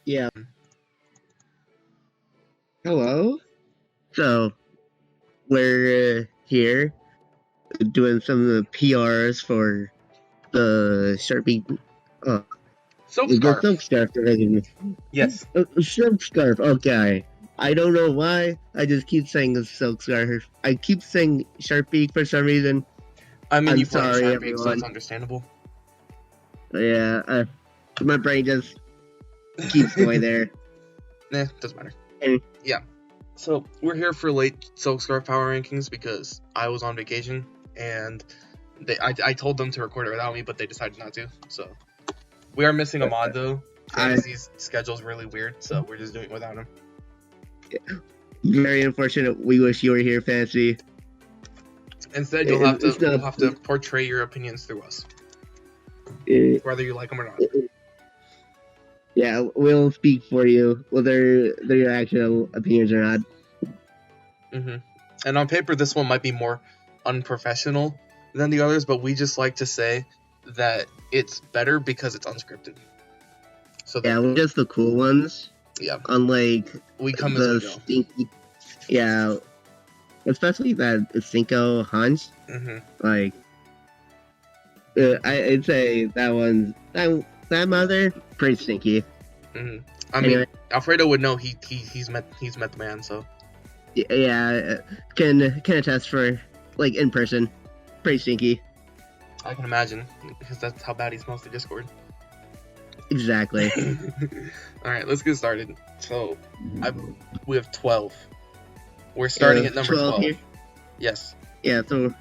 Yeah. Hello. So we're here doing some of the PRs for the Sharpie. Silk The scarf. silk scarf. Yes. Silk scarf. Okay. I don't know why. I just keep saying the silk scarf. I keep saying Sharpie for some reason. I mean, I'm you blame sorry, Sharpie, everyone. so it's understandable. Yeah. My brain just keeps going there. Doesn't matter. And, Yeah. So we're here for late silk scarf power rankings because I was on vacation and I told them to record it without me, but they decided not to. So we are missing a mod though. Fantasy's schedule's really weird, so we're just doing it without him. Very unfortunate. We wish you were here, Fantasy. Instead, you'll have to portray your opinions through us, whether you like them or not. Yeah, we'll speak for you, whether they're your actual opinions or not. And on paper, this one might be more unprofessional than the others, but we just like to say that it's better because it's unscripted. So yeah, we're just the cool ones. Yeah. Unlike we come the as we go. stinky. Yeah, especially that Cinco hunch. Like, I'd say that one's that mother pretty stinky. I mean, Alfredo would know he's met the man, so yeah, can attest for like in person, pretty stinky. I can imagine because that's how bad he smells through Discord. Exactly. All right, let's get started. So we have 12. We're starting at number 12. Here? Yes. Yeah. So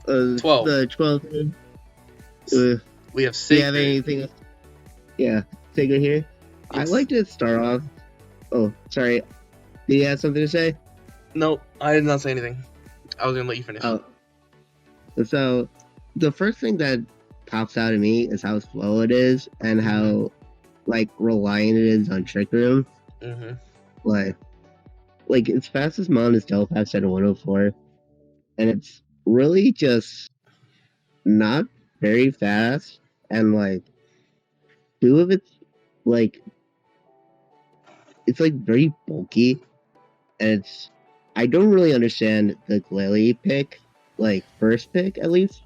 12. The 12. We have Sacred. Do you have anything else? Yeah, Sacred here. Yes. I'd like to start off. Oh, sorry. Did you have something to say? No, I did not say anything. I was gonna let you finish. Oh. So, the first thing that pops out at me is how slow it is and how, like, reliant it is on Trick Room. Like its fastest mon is Delphax at 104, and it's really just not very fast, and like two of its like it's like very bulky, and I don't really understand the Glalie pick, like first pick at least.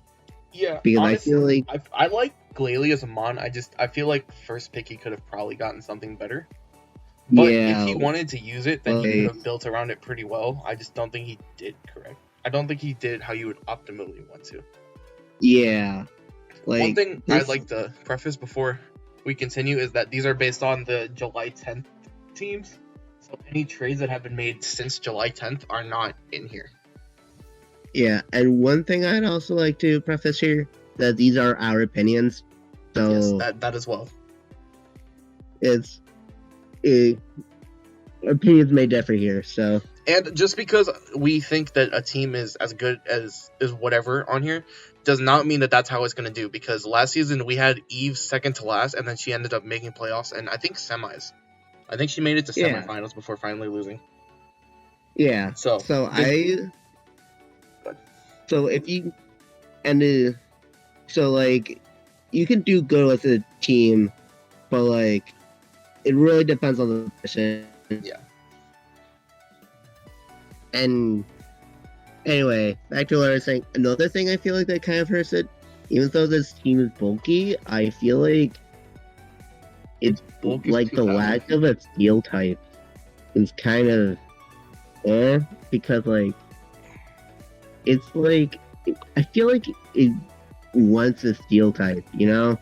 Yeah, because honestly, I feel like I like Glalie as a mon. I feel like first pick he could have probably gotten something better. But if he wanted to use it, then he could have built around it pretty well. I just don't think he did correct. I don't think he did how you would optimally want to. Yeah. Like, one thing I'd like to preface before we continue is that these are based on the July 10th teams. So any trades that have been made since July 10th are not in here. Yeah, and one thing I'd also like to preface here, that these are our opinions. So yes, that as well. Opinions may differ here, so. And just because we think that a team is as good as whatever on here, does not mean that that's how it's going to do. Because last season we had Eve second to last, and then she ended up making playoffs, and I think semis. I think she made it to semifinals before finally losing. Yeah. So if you so like you can do good with a team, but like it really depends on the person. Yeah. And anyway, back to what I was saying. Another thing I feel like that kind of hurts it, even though this team is bulky, I feel like it's like the lack of a steel type is kind of because like it's like I feel like it wants a steel type, you know?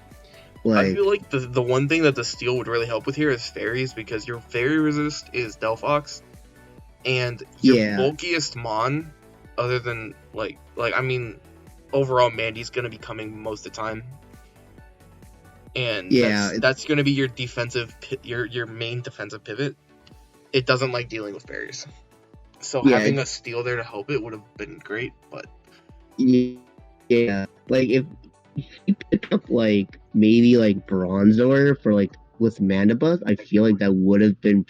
Like, I feel like the one thing that the steel would really help with here is fairies, because your fairy resist is Delphox, and your bulkiest mon, other than like I mean, overall Mandy's gonna be coming most of the time, and that's gonna be your defensive your main defensive pivot. It doesn't like dealing with fairies, so having a steel there to help it would have been great. But like if you pick up like maybe like Bronzor for like with Mandibus, I feel like that would have been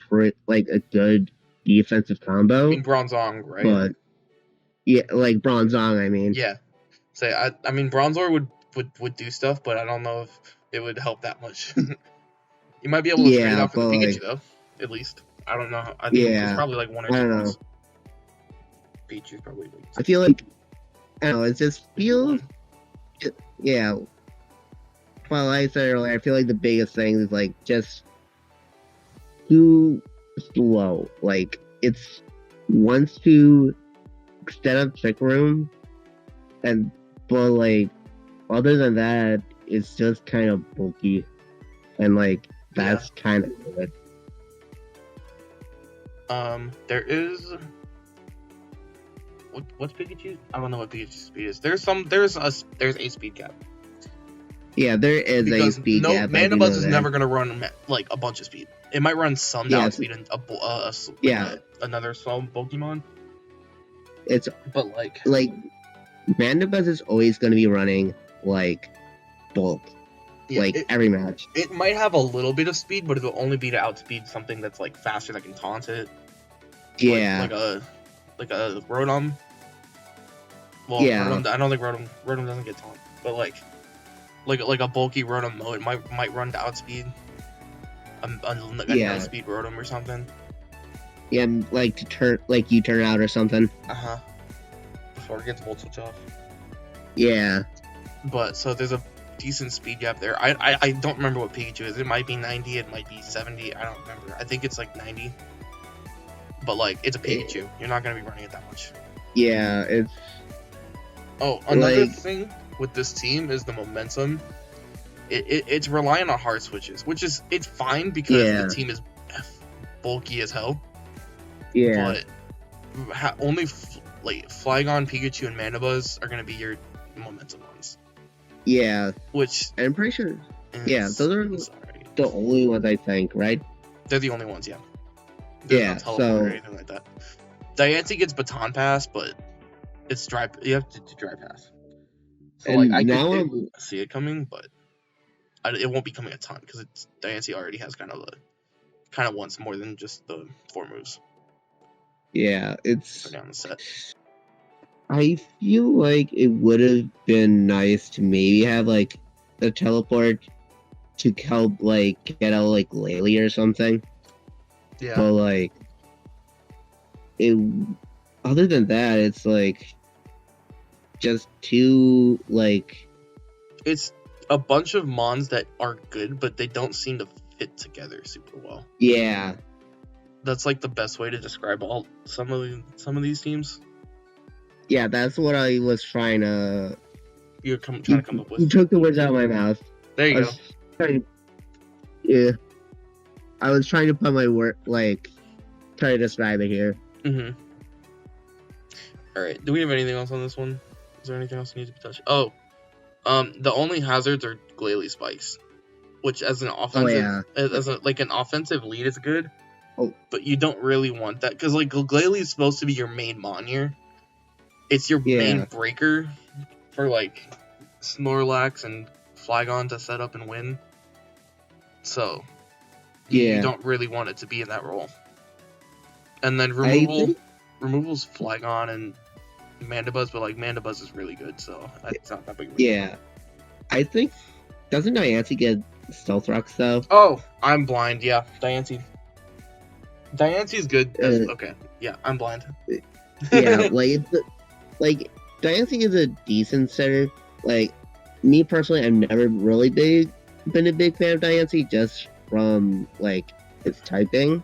like a good defensive combo. I mean Bronzong, right? But yeah, like Bronzong, I mean. Yeah. Say I mean Bronzor would do stuff, but I don't know if it would help that much. You might be able to trade Yeah, out for the but, Pikachu like, though. At least I don't know. I think there's yeah, probably like one or I two don't know. ones. Pikachu's probably like I feel like, I don't know, it just feels, one. yeah. Well, like I said earlier, I feel like the biggest thing is, like, just too slow. Like, it's wants to set up Trick Room, but, like, other than that, it's just kind of bulky. And, like, that's kind of good. There is. What's Pikachu? I don't know what Pikachu's speed is. There's a speed cap. Yeah, there is Because a speed gap. Mandibuzz is never gonna run like a bunch of speed. It might run some down speed and another small Pokemon. But like Mandibuzz is always gonna be running like bulk, every match. It might have a little bit of speed, but it'll only be to outspeed something that's like faster that can taunt it. Yeah, like a Rotom. Well, yeah. Rotom, I don't think Rotom doesn't get taunt, but like a bulky Rotom, it might run to outspeed a no speed Rotom or something. Yeah, you turn out or something. Before it gets Volt Switch off. Yeah. But so there's a decent speed gap there. I don't remember what Pikachu is. It might be 90. It might be 70. I don't remember. I think it's like 90. But like it's a Pikachu. You're not gonna be running it that much. Yeah, it's. Oh, another thing with this team is the momentum. It's relying on hard switches, which is it's fine because the team is bulky as hell. Yeah. But only Flygon, Pikachu, and Mandibuzz are gonna be your momentum ones. Yeah. Which I'm pretty sure. Yeah, those are the only ones I think, right? They're the only ones, yeah. There's no teleport or anything like that. Diancie gets Baton Pass, but it's dry. You have to do Dry Pass. So and I could see it coming, but it won't be coming a ton because Diancie already has kind of wants more than just the 4 moves. Yeah, it's. Down the set. I feel like it would have been nice to maybe have like a teleport to help get out Lily or something. Yeah. But other than that, it's just too It's a bunch of mons that are good, but they don't seem to fit together super well. Yeah. That's the best way to describe some of these teams. Yeah, that's what I was trying to. You're trying to come up with. You took the words out of my mouth. There you go. Yeah. I was trying to put my word, try to describe it here. Mm-hmm. Alright, do we have anything else on this one? Is there anything else that needs to be touched? Oh, the only hazards are Glalie Spikes, which as an offensive, an offensive lead is good. Oh. But you don't really want that, because Glalie is supposed to be your main mon here. It's your main breaker for Snorlax and Flygon to set up and win. So you don't really want it to be in that role. And then removal's Flygon and Mandibuzz, but Mandibuzz is really good, so it's not that big of a deal. Yeah. I think doesn't Diancie get Stealth Rocks though? Oh, I'm blind, yeah. Diancie's good. Okay. Yeah, I'm blind. Yeah, Diancie is a decent setter. Me personally, I've never really been a big fan of Diancie just from its typing,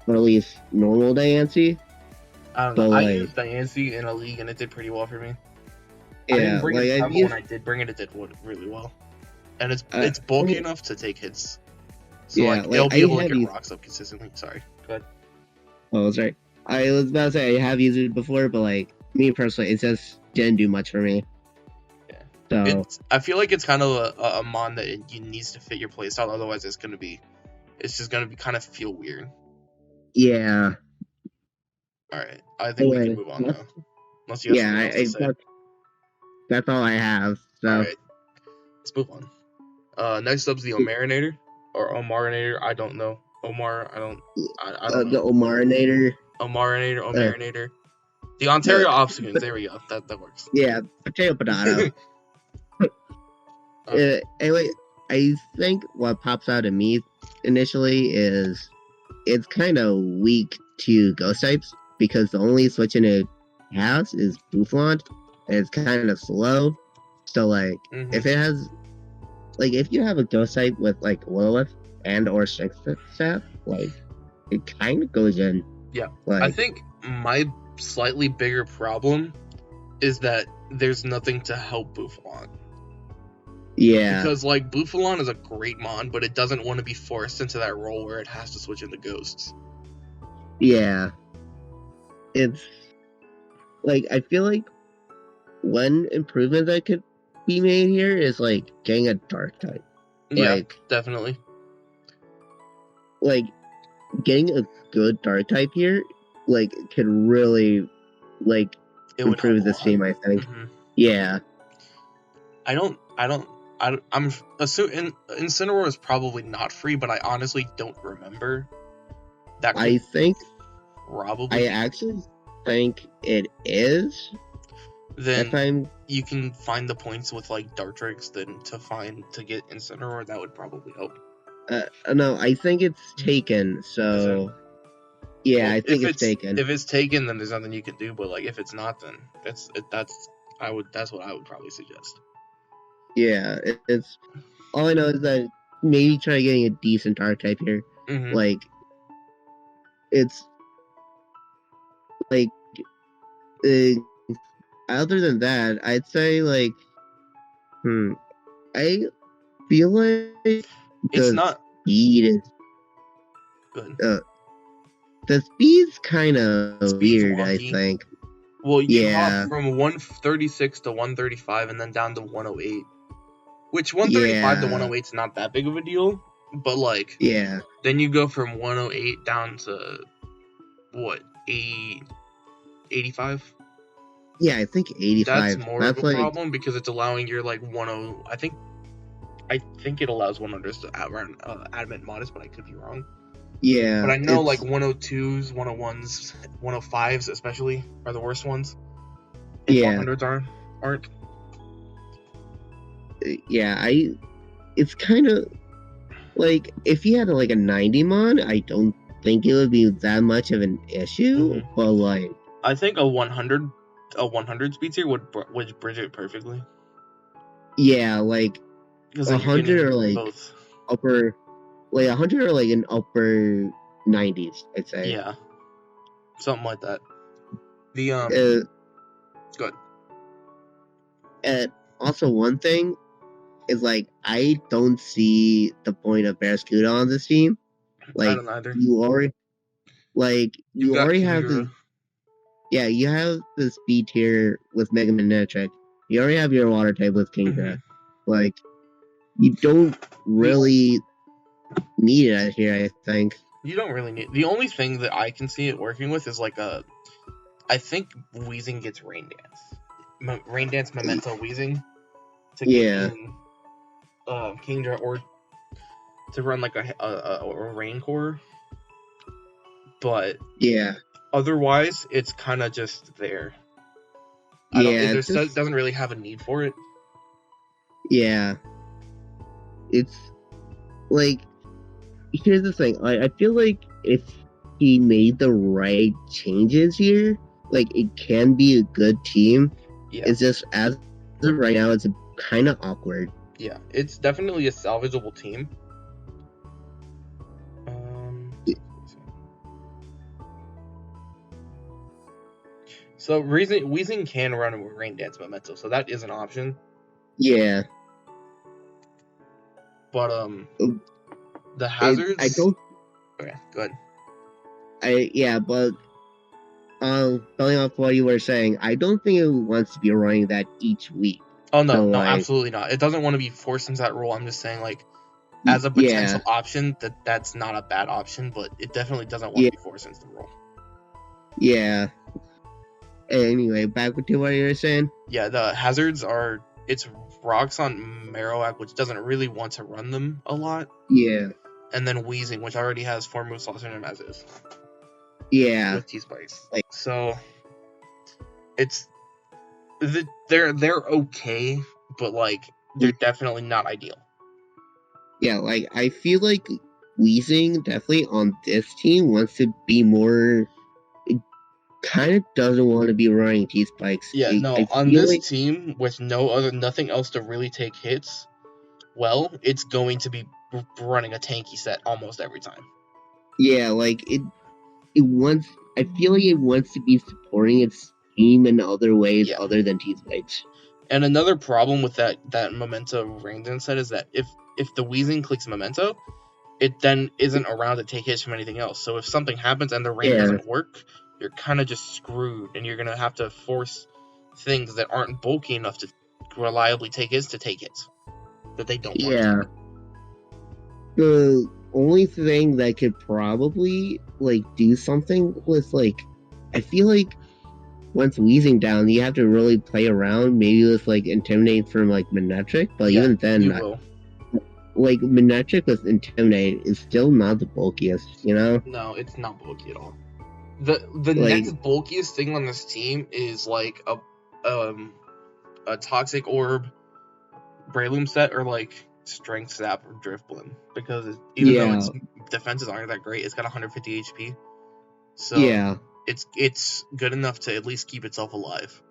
or at least normal Diancie. I don't know. I used Diancie in a league and it did pretty well for me. I didn't bring it when I did bring it, it did really well. And it's bulky enough to take hits. So it'll be able to get rocks up consistently. Sorry. Go ahead. Oh, sorry. I was about to say I have used it before, but me personally, it just didn't do much for me. Yeah. So I feel like it's kind of a mon that it needs to fit your playstyle. Otherwise, it's just gonna be kind of feel weird. Yeah. All right. I think we can move on now. Unless you have something else to say. That's all I have. So. All right. Let's move on. Next up's the Omarinator or Omarinator. I don't know. Omar. I don't know. The Omarinator. Omarinator. The Ontario Obstacles. There we go. That works. Yeah. Potato. Anyway, I think what pops out at me initially is it's kind of weak to ghost types because the only switch in it has is Boufflant, and it's kind of slow. So like if it has like if you have a ghost type with like Lilith and or Strength Staff, like it kind of goes in. Yeah, like, I think my slightly bigger problem is that there's nothing to help Boufflant. Yeah. Because like Boufflant is a great mon, but it doesn't want to be forced into that role where it has to switch into ghosts. Yeah. It's like I feel like one improvement that could be made here is like getting a dark type. Yeah, definitely. Like getting a good dark type here, like could really like improve this team. I think. Yeah. I'm assuming Incineroar is probably not free, but I honestly don't remember. That I think probably. I actually think it is. Then you can find the points with like Dartrix then to get Incineroar. That would probably help. No, I think it's taken. So yeah, I think it's taken. If it's taken, then there's nothing you can do. But like if it's not, then that's what I would probably suggest. Yeah, it's all I know is that maybe try getting a decent dark type here. Like it's like other than that, I'd say like I feel like it's not speed is good. The speed's kind of weird, wonky. I think. Well, you hop from 136 to 135 and then down to 108. Which 135 to 108 is not that big of a deal, but like then you go from 108 down to what, 85? Yeah, I think 85. That's more of a problem because it's allowing your like 10. I think it allows 100s to outrun Adamant Modest, but I could be wrong. Yeah. But I know like 102s, 101s, 105s especially are the worst ones. And 100s aren't. Yeah, it's kind of like if you had like a 90 mon, I don't think it would be that much of an issue. But like, I think a 100 speed tier would bridge it perfectly. Yeah, like 100 or like both. Upper, like 100 or like an upper 90s, I'd say. Yeah, something like that. The good. And also one thing is like I don't see the point of Barraskewda on this team. Like I don't either. You already have the you have the speed tier with Mega Manectric. You already have your water type with Kingdra. Like you don't really need it out here, I think. You don't really need. The only thing that I can see it working with is like I think Weezing gets Rain Dance. Rain Dance Memento Weezing to get in Kingdra or to run like a Rain Core. But otherwise it's kind of just there. It doesn't really have a need for it. Yeah. It's like, here's the thing. I feel like if he made the right changes here, like it can be a good team. Yeah. It's just as of right now, it's kind of awkward. Yeah, it's definitely a salvageable team. So Weezing can run with Rain Dance Memento, so that is an option. Yeah. But the hazards. I don't. Okay, go ahead. But building off what you were saying, I don't think it wants to be running that each week. Oh no, so, absolutely not. It doesn't want to be forced into that role. I'm just saying, like, as a potential option, that's not a bad option, but it definitely doesn't want to be forced into the role. Yeah. Anyway, back to what you were saying. Yeah, the hazards are it's rocks on Marowak, which doesn't really want to run them a lot. Yeah. And then Weezing, which already has 4 move slots in him as is. Yeah. With T-Spikes. So it's they're okay, but like they're definitely not ideal. Yeah, like I feel like Weezing definitely on this team wants to be more. It kind of doesn't want to be running T-spikes. Yeah, no, I on feel this like team with nothing else to really take hits, well, it's going to be running a tanky set almost every time. yeah, like it wants. I feel like it wants to be supporting its team in other ways other than T-spikes. And another problem with that Memento Rangdon set is that if the Weezing clicks Memento, it then isn't around to take hits from anything else. So if something happens and the ring doesn't work, you're kind of just screwed, and you're gonna have to force things that aren't bulky enough to reliably take hits that they don't want to. The only thing that could probably like do something with like, I feel like once Weezing down, you have to really play around, maybe with like Intimidate from like Manectric, but even then, like Manectric with Intimidate is still not the bulkiest, you know? No, it's not bulky at all. The next bulkiest thing on this team is like a Toxic Orb Breloom set, or like Strength Sap or Driftblim, because even though its defenses aren't that great, it's got 150 HP. So it's good enough to at least keep itself alive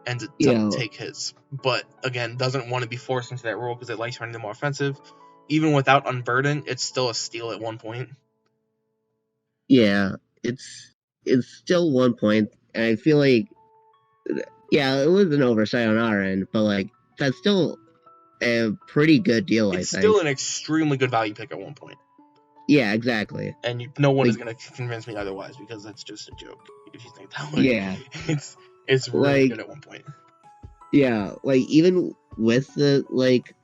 and to take hits. But again, doesn't want to be forced into that role because it likes running the more offensive. Even without Unburden, it's still a steal at 1 point. Yeah, it's still 1 point, and I feel like it was an oversight on our end, but like that's still a pretty good deal. It's still an extremely good value pick at 1 point. Yeah, exactly. And no one is going to convince me otherwise, because that's just a joke if you think that way. Yeah. It's really good at 1 point. Yeah, like even with the like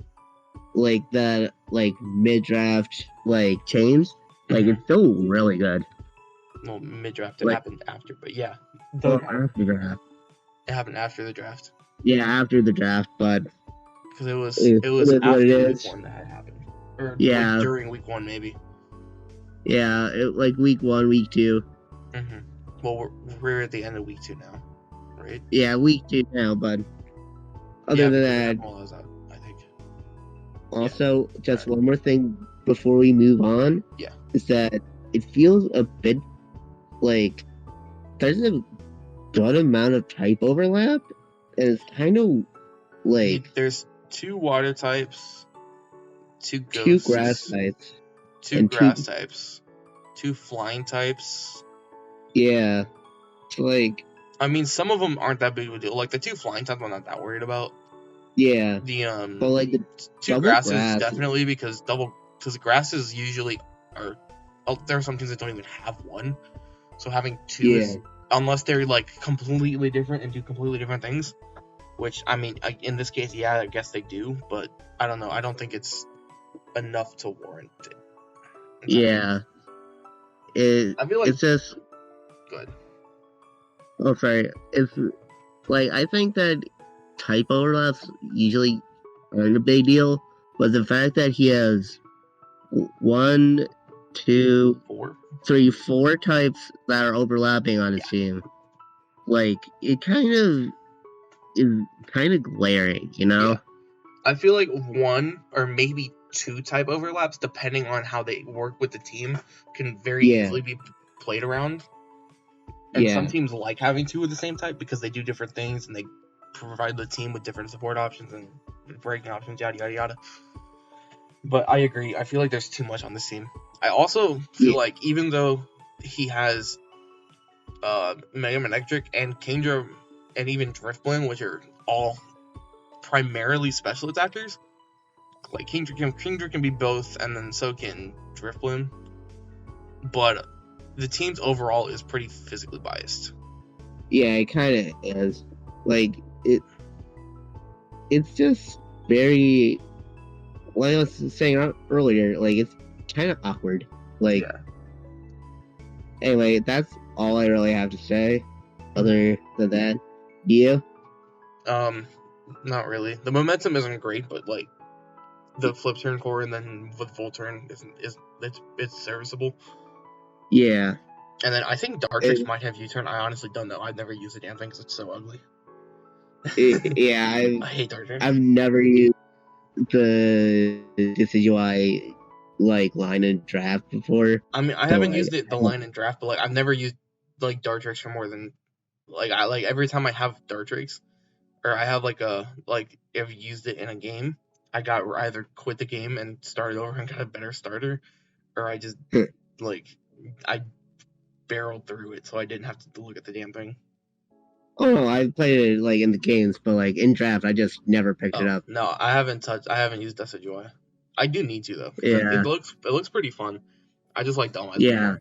the mid-draft like change, like it's still really good. Well, mid-draft it happened after, but yeah. After the draft. It happened after the draft. Yeah, after the draft, but because it was after week 1 that had happened, or like during week 1 maybe. Yeah, like week 1, week 2. Mm-hmm. Well, we're at the end of week 2 now, right? Yeah, week 2 now, but other than that, I think. Also, just one more thing before we move on. Yeah. Is that it feels a bit like there's a good amount of type overlap, and it's kind of like there's 2 water types, 2 ghosts, 2 grass types, 2 grass types, 2 flying types. Yeah, it's like, I mean, some of them aren't that big of a deal. Like the 2 flying types, I'm not that worried about. Yeah. But like the 2 grasses definitely, because grasses usually are. There are some teams that don't even have 1, so having 2 is, unless they're like completely different and do completely different things. Which, I mean, in this case, I guess they do, but I don't know. I don't think it's enough to warrant it. Yeah. I feel like it's just good. Oh, sorry. It's like, I think that type overlaps usually aren't a big deal, but the fact that he has 1, 2, 3, 4 types that are overlapping on his team, like, it kind of is kind of glaring, you know? Yeah. I feel like 1 or maybe 2 type overlaps, depending on how they work with the team, can very easily be played around. And some teams like having 2 of the same type because they do different things and they provide the team with different support options and breaking options, yada yada yada. But I agree. I feel like there's too much on this team. I also feel like even though he has Mega Manectric and Kingdra and even Driftblim, which are all primarily special attackers, like Kingdra can be both, and then so can Driftblim. But the team's overall is pretty physically biased. Yeah, it kind of is. Like, it's just very, like I was saying earlier, like, it's kind of awkward. Like, anyway, that's all I really have to say. Other than that, you? Not really. The momentum isn't great, but like the flip turn core and then with full turn it's serviceable. Yeah. And then I think Dartrix might have U-turn. I honestly don't know. I've never used the damn thing because it's so ugly. I hate Dartrix. I've never used the Decidueye like line and draft before. I mean, I So, haven't like, used the line and draft, but like I've never used like Dartrix for more than like I like every time I have Dartrix or I have like if used it in a game, I got either quit the game and started over and got a better starter, or I just like I barreled through it so I didn't have to look at the damn thing. Oh no, I played it like in the games, but like in draft, I just never picked it up. No, I haven't used Decidua. I do need to though, because Yeah. it looks pretty fun. I just like Dom. Yeah.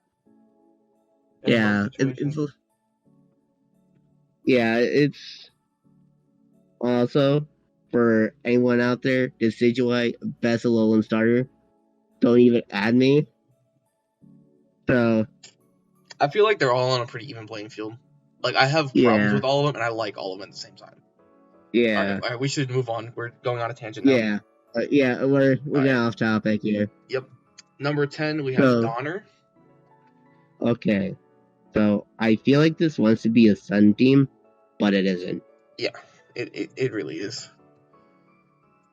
Yeah. It's also for anyone out there, Decidua, best Alolan starter. Don't even add me. So I feel like they're all on a pretty even playing field. Like I have problems with all of them, and I like all of them at the same time. Yeah. All right, we should move on. We're going on a tangent now. Yeah. We're getting off topic here. Yep. Number 10, we have Donner. Okay. So I feel like this wants to be a Sun team, but it isn't. Yeah, it really is.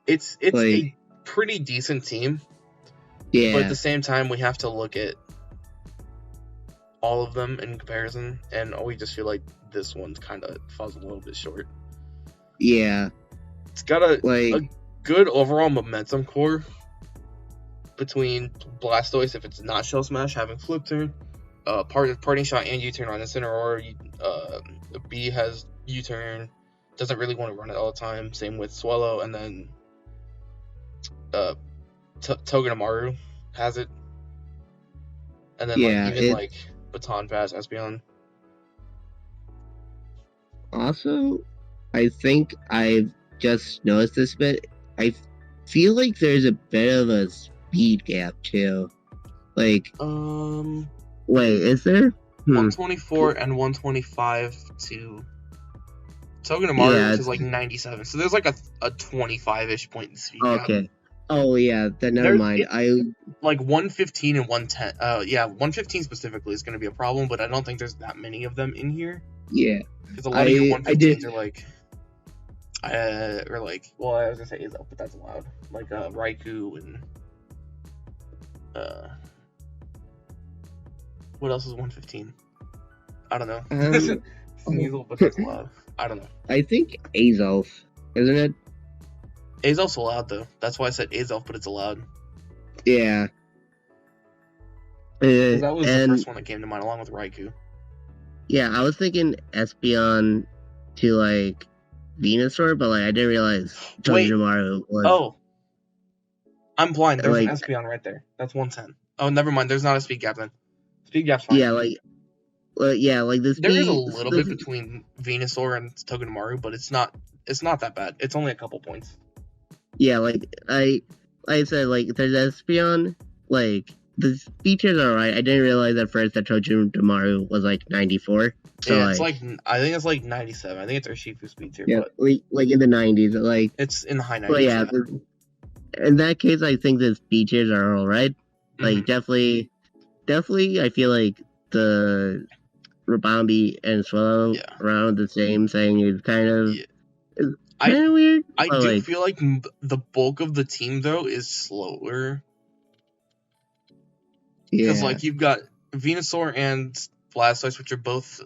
It's like, a pretty decent team. Yeah. But at the same time, we have to look at all of them in comparison, and we just feel like this one's kind of falls a little bit short. Yeah. It's got a good overall momentum core between Blastoise, if it's not Shell Smash, having Flip Turn, Parting Shot and U-Turn on Incineroar. B has U-Turn, doesn't really want to run it all the time. Same with Swallow, and then Togedemaru has it. And then Baton Pass, Espeon. Also, I think I've just noticed this bit. I feel like there's a bit of a speed gap too. Like, wait, is there? 124 and 125 to Togedemaru, which is like 97. So there's like a 25-ish point speed gap. Okay. Oh yeah, then never mind. Like 115 and 110. 115 specifically is going to be a problem, but I don't think there's that many of them in here. Yeah. Because a lot of your 115s are like, well, I was gonna say Azo, but that's allowed. Like Raikou and what else is 115? I don't know. Sneasel, but that's allowed. I don't know. I think Azelf, isn't it? Azelf's allowed though. That's why I said Azelf, but it's allowed. Yeah. That was the first one that came to mind, along with Raikou. Yeah, I was thinking Espeon to like Venusaur, but like I didn't realize Togedemaru was. Oh, I'm blind. There's an Espeon right there. That's 110. Oh, never mind. There's not a speed gap then. Speed gap's fine. Yeah, like this. There is a little bit between Venusaur and Togedemaru, but it's not that bad. It's only a couple points. Yeah, like I said, like there's Espeon, like the features are alright. I didn't realize at first that Togedemaru was like 94. So yeah, it's like I think it's like 97. I think it's Urshifu speed tier. Yeah, but like in the 90s, like it's in the high 90s. But yeah, in that case, I think the features are alright. Like definitely, I feel like the Rabambi and Swallow around the same thing is kind of. Yeah. Kind of weird. I do feel like the bulk of the team though is slower. Because like you've got Venusaur and Blastoise, which are both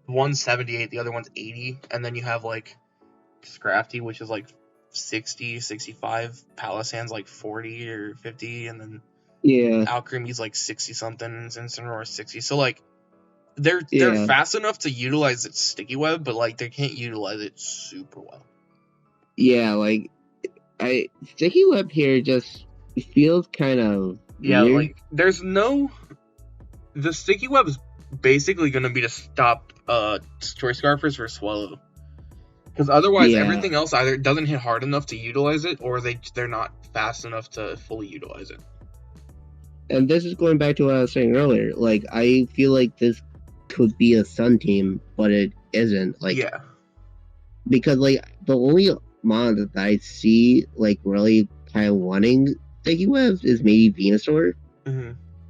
178, the other one's 80, and then you have like Scrafty, which is like 60, 65, Palisand's like 40 or 50, and then Alcremie's like 60 something, and Incineroar 60. So like they're fast enough to utilize its sticky web, but like they can't utilize it super well. Yeah, like sticky web here just feels kind of weird. Like there's no. The sticky web is basically going to be to stop Choice Scarfers for Swallow, because otherwise everything else either doesn't hit hard enough to utilize it, or they're not fast enough to fully utilize it. And this is going back to what I was saying earlier. Like I feel like this could be a Sun team, but it isn't. Like because like the only mon that I see like really kind of wanting sticky webs is maybe Venusaur.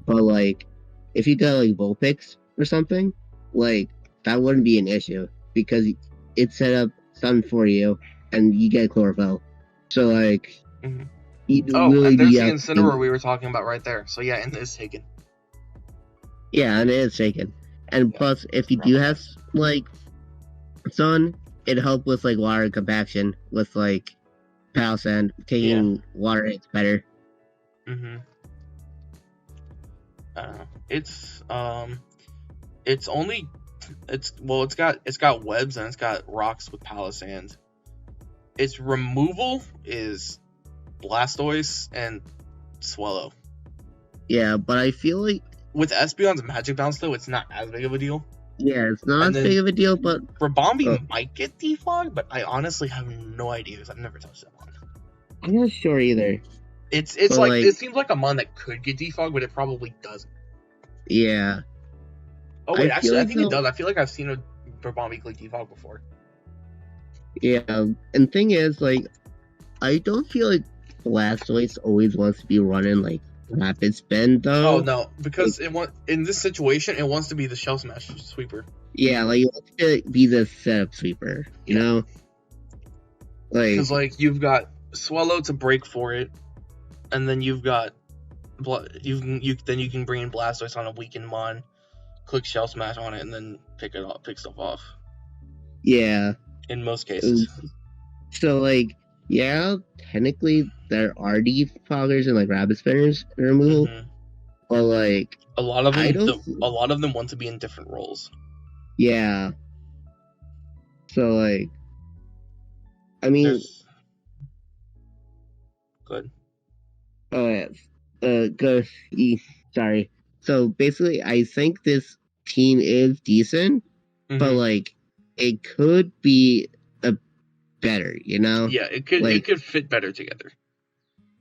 But like if you got like Vulpix or something, like that wouldn't be an issue because it set up Sun for you and you get Chlorophyll. So like He'd Oh, really and there's be the out. Incineroar we were talking about right there. So yeah, and it's taken. Yeah, and it is shaken. And Yeah. plus, if you do have like sun, it'd help with like water compaction with like Pal Sand. Taking water hits better. It's got webs and it's got rocks with Palisand. Its removal is Blastoise and Swallow. Yeah, but I feel like with Espeon's Magic Bounce though, it's not as big of a deal. Yeah, it's not as big of a deal, but Rabombi might get defogged, but I honestly have no idea because I've never touched that one. I'm not sure either. It's like it seems like a mon that could get defogged, but it probably doesn't. Yeah. Oh wait, actually, I think it does. I feel like I've seen a Rabombi click defog before. Yeah, and thing is, like, I don't feel like Blastoise always wants to be running like Rapid Spin though. Oh no, because in this situation it wants to be the Shell Smash sweeper. Yeah, like it wants to be the setup sweeper, you know? Like, because like you've got Swallow to break for it, and then you've got you can bring in Blastoise on a weakened mon, click Shell Smash on it, and then pick stuff off. Yeah. In most cases. So like, yeah, technically there are defoggers and like Rapid Spinners removal, but like a lot of them want to be in different roles. Yeah. So like, I mean, good. Oh yeah, good. Sorry. So basically, I think this team is decent, but like, it could be better, you know? Yeah, it could fit better together.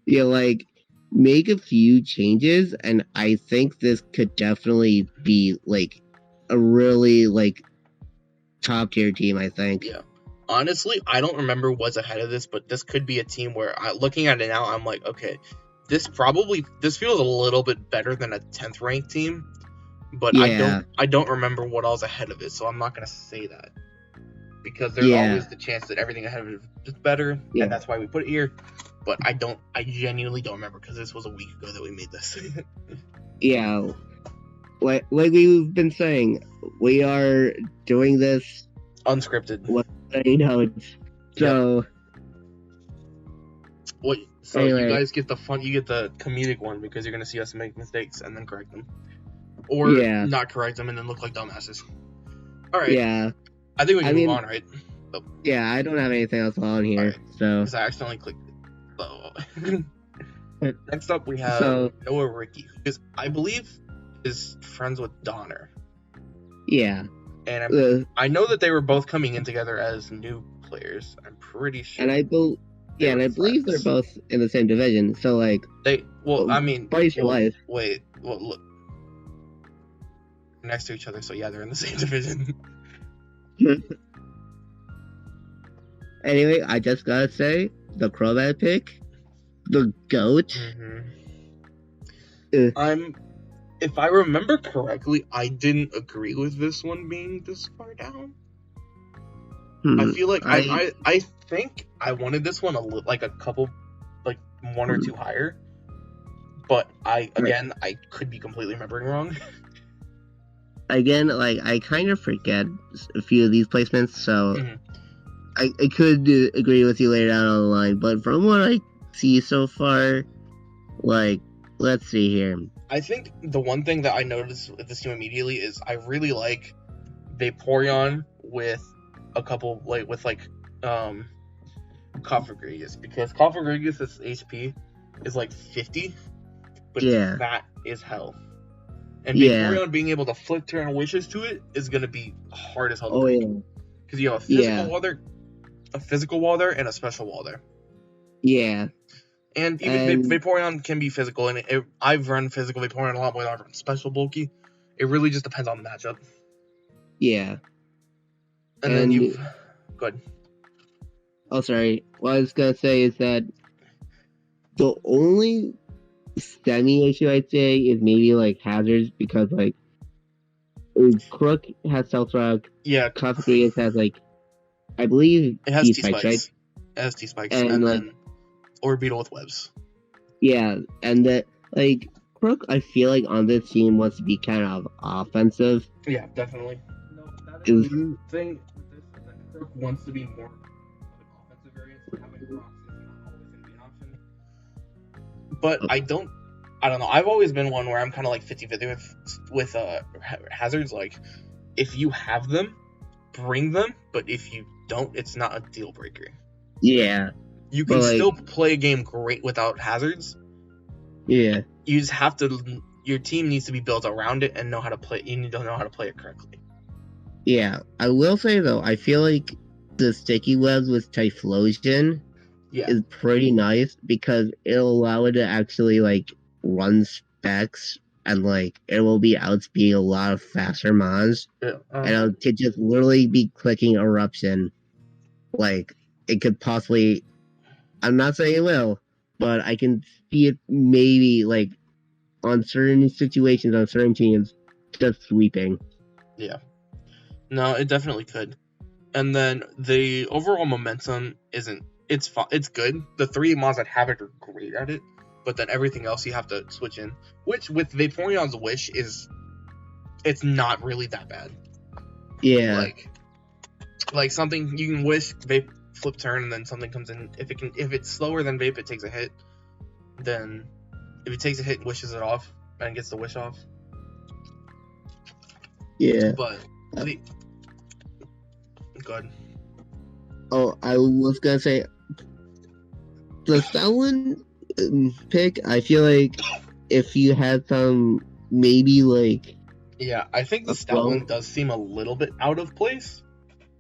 Yeah, like make a few changes, and I think this could definitely be like a really like top tier team. I think. Yeah. Honestly, I don't remember what's ahead of this, but this could be a team where, looking at it now, I'm like, okay, this feels a little bit better than a 10th ranked team, but I don't remember what all's ahead of it, so I'm not gonna say that. Because there's always the chance that everything ahead of it is better, and that's why we put it here. But I genuinely don't remember because this was a week ago that we made this. Yeah, like we've been saying, we are doing this unscripted. So. What? So anyway. You guys get the comedic one because you're gonna see us make mistakes and then correct them, or not correct them and then look like dumbasses. All right. Yeah. I think we can move on, right? Oh. Yeah, I don't have anything else on here, so. Because I accidentally clicked it. So. Next up, we have Noah Ricky, because I believe is friends with Donner. Yeah. And I know that they were both coming in together as new players. I'm pretty sure. And I believe they're both in the same division. So like brace your life. Wait, look. Next to each other, so yeah, they're in the same division. Anyway, I just gotta say, the Crobat pick, the GOAT. If I remember correctly, I didn't agree with this one being this far down. I feel like I think I wanted this one a couple, like one or two higher, but I could be completely remembering wrong. Again, like I kind of forget a few of these placements, so I could agree with you later down on the line. But from what I see so far, like, let's see here. I think the one thing that I noticed with this team immediately is I really like Vaporeon with a couple with Cofagrigus, because Cofagrigus' HP is like 50, but it's fat as hell. And Vaporeon being able to flick turn wishes to it is gonna be hard as hell to do. Because you have a physical wall there, and a special wall there. Yeah. And even Vaporeon can be physical, and I've run physical Vaporeon a lot more than I've run special bulky. It really just depends on the matchup. Yeah. And then you've... Go ahead. Oh, sorry. What I was gonna say is that the only semi-issue I'd say is maybe like hazards, because like Crook has Stealth Rock. Yeah. Cofagrigus has like, I believe it has T-Spikes, right? It has T-Spikes, and then Orbeetle with webs. Yeah, and that like Crook, I feel like on this team wants to be kind of offensive. Yeah, definitely. No, that is Is a new thing with this, is that Crook wants to be more of an offensive variant, so having Crocs is not always going to be an option. But I don't know. I've always been one where I'm kind of like 50-50 with hazards. Like, if you have them, bring them, but if you don't, it's not a deal breaker. yeah, You but can like still play a game great without hazards. yeah, You just have to. Your team needs to be built around it and know how to play. You need to know how to play it correctly. yeah. I will say though, I feel like the sticky webs with Typhlosion Yeah. is pretty nice because it'll allow it to actually like run specs and like it will be outspeeding a lot of faster mons. Yeah. And it could just literally be clicking eruption. Like it could possibly, I'm not saying it will, but I can see it maybe like on certain situations on certain teams just sweeping. Yeah. No, it definitely could. And then the overall momentum isn't. It's fun. It's good. The 3 mods that have it are great at it, but then everything else you have to switch in. Which with Vaporeon's Wish it's not really that bad. Yeah. Like something you can wish Vape flip turn and then something comes in. If it's slower than Vape, it takes a hit. Then if it takes a hit, wishes it off and gets the wish off. Yeah. But good. Oh, I was gonna say the Stoutland pick. I feel like if you had some, maybe like Yeah, I think the Stoutland does seem a little bit out of place.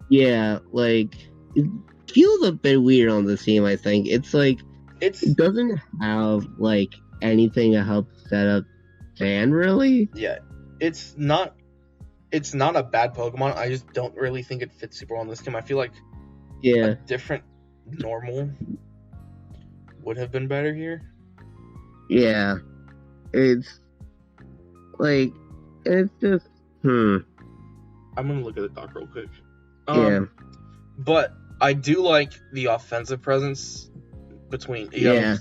Yeah, like it feels a bit weird on the team. I think it's like it doesn't have like anything to help set up Sand really. Yeah, it's not a bad Pokemon. I just don't really think it fits super well on this team. I feel like a different normal would have been better here. Yeah, it's like it's just I'm gonna look at the doc real quick. Yeah, but I do like the offensive presence between a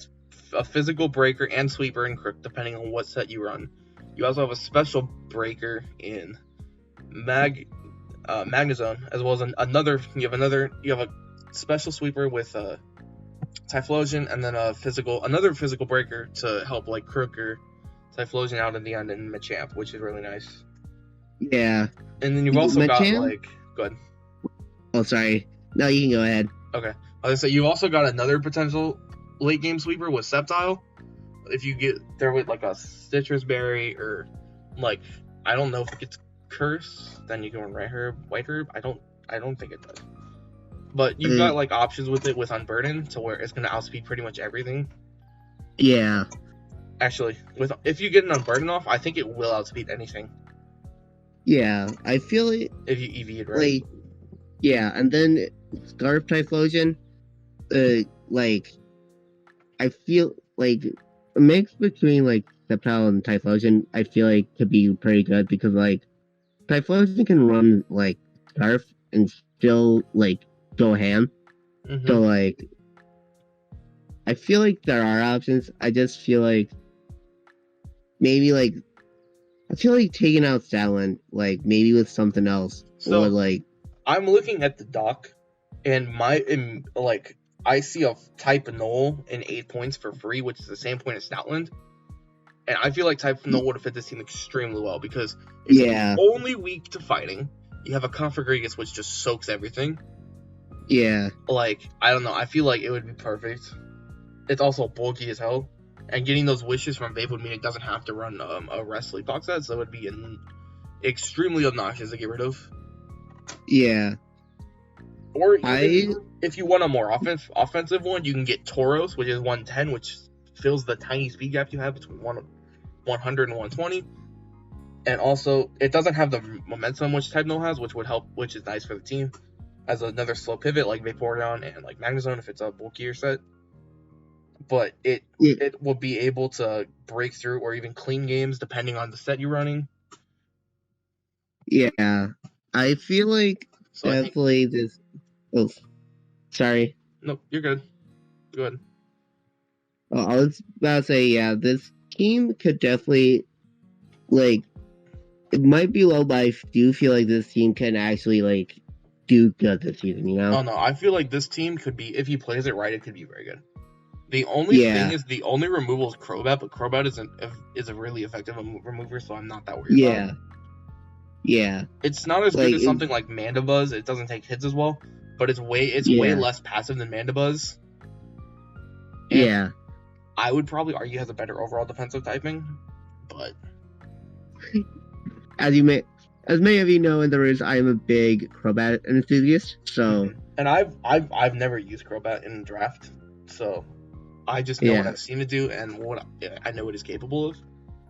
physical breaker and sweeper and Crook, depending on what set you run. You also have a special breaker in Magnezone, as well as another. You have a special sweeper with Typhlosion, and then another physical breaker to help like Crook or Typhlosion out in the end in Machamp, which is really nice. Yeah. And then you've also got like, go ahead. Oh, sorry. No, you can go ahead. Okay. So you've also got another potential late game sweeper with Sceptile. If you get there with like a Citrus Berry or like, I don't know if it gets Curse, then you can run White Herb. I don't think it does. But you've got like options with it with Unburden to where it's gonna outspeed pretty much everything. Yeah. Actually, if you get an Unburden off, I think it will outspeed anything. Yeah, I feel it. If you EV it right. Like, yeah, and then Scarf Typhlosion, like, I feel like a mix between like Sceptile and Typhlosion, I feel like could be pretty good because like Typhlosion can run like Scarf and still like go ham. Mm-hmm. So like, I feel like there are options. I just feel like maybe like I feel like taking out Stoutland, like maybe with something else, so, or like I'm looking at the doc, and I see a type Null in 8 points for free, which is the same point as Stoutland. And I feel like type Null would have fit this team extremely well because it's only weak to fighting. You have a Configuratus which just soaks everything. Yeah. Like, I don't know. I feel like it would be perfect. It's also bulky as hell. And getting those wishes from Vape would mean it doesn't have to run a Rest Sleep Talk set, so it would be extremely obnoxious to get rid of. Yeah. Or if you want a more offensive one, you can get Tauros, which is 110, which fills the tiny speed gap you have between 100 and 120. And also, it doesn't have the momentum which Type Null has, which would help, which is nice for the team. As another slow pivot like Vaporeon and like Magnezone if it's a bulkier set. But it will be able to break through or even clean games depending on the set you're running. Yeah. I feel like definitely this... Oh, sorry. No, you're good. Go ahead. I was about to say, yeah, this team could definitely, like, it might be low, but I do feel like this team can actually, like, do good this season, you know? Oh no, I feel like this team could be, if he plays it right, it could be very good. The only thing Yeah, is, the only removal is Crobat, but Crobat is a really effective remover, so I'm not that worried about yeah, it. yeah. It's not as good Like, as something like Mandibuzz. It doesn't take hits as well, but it's way yeah, less passive than Mandibuzz. And yeah. I would probably argue has a better overall defensive typing, but As many of you know in the rooms, I am a big Crobat enthusiast, so and I've never used Crobat in draft, so I just know what yeah, I've seen it do and what I know it is capable of,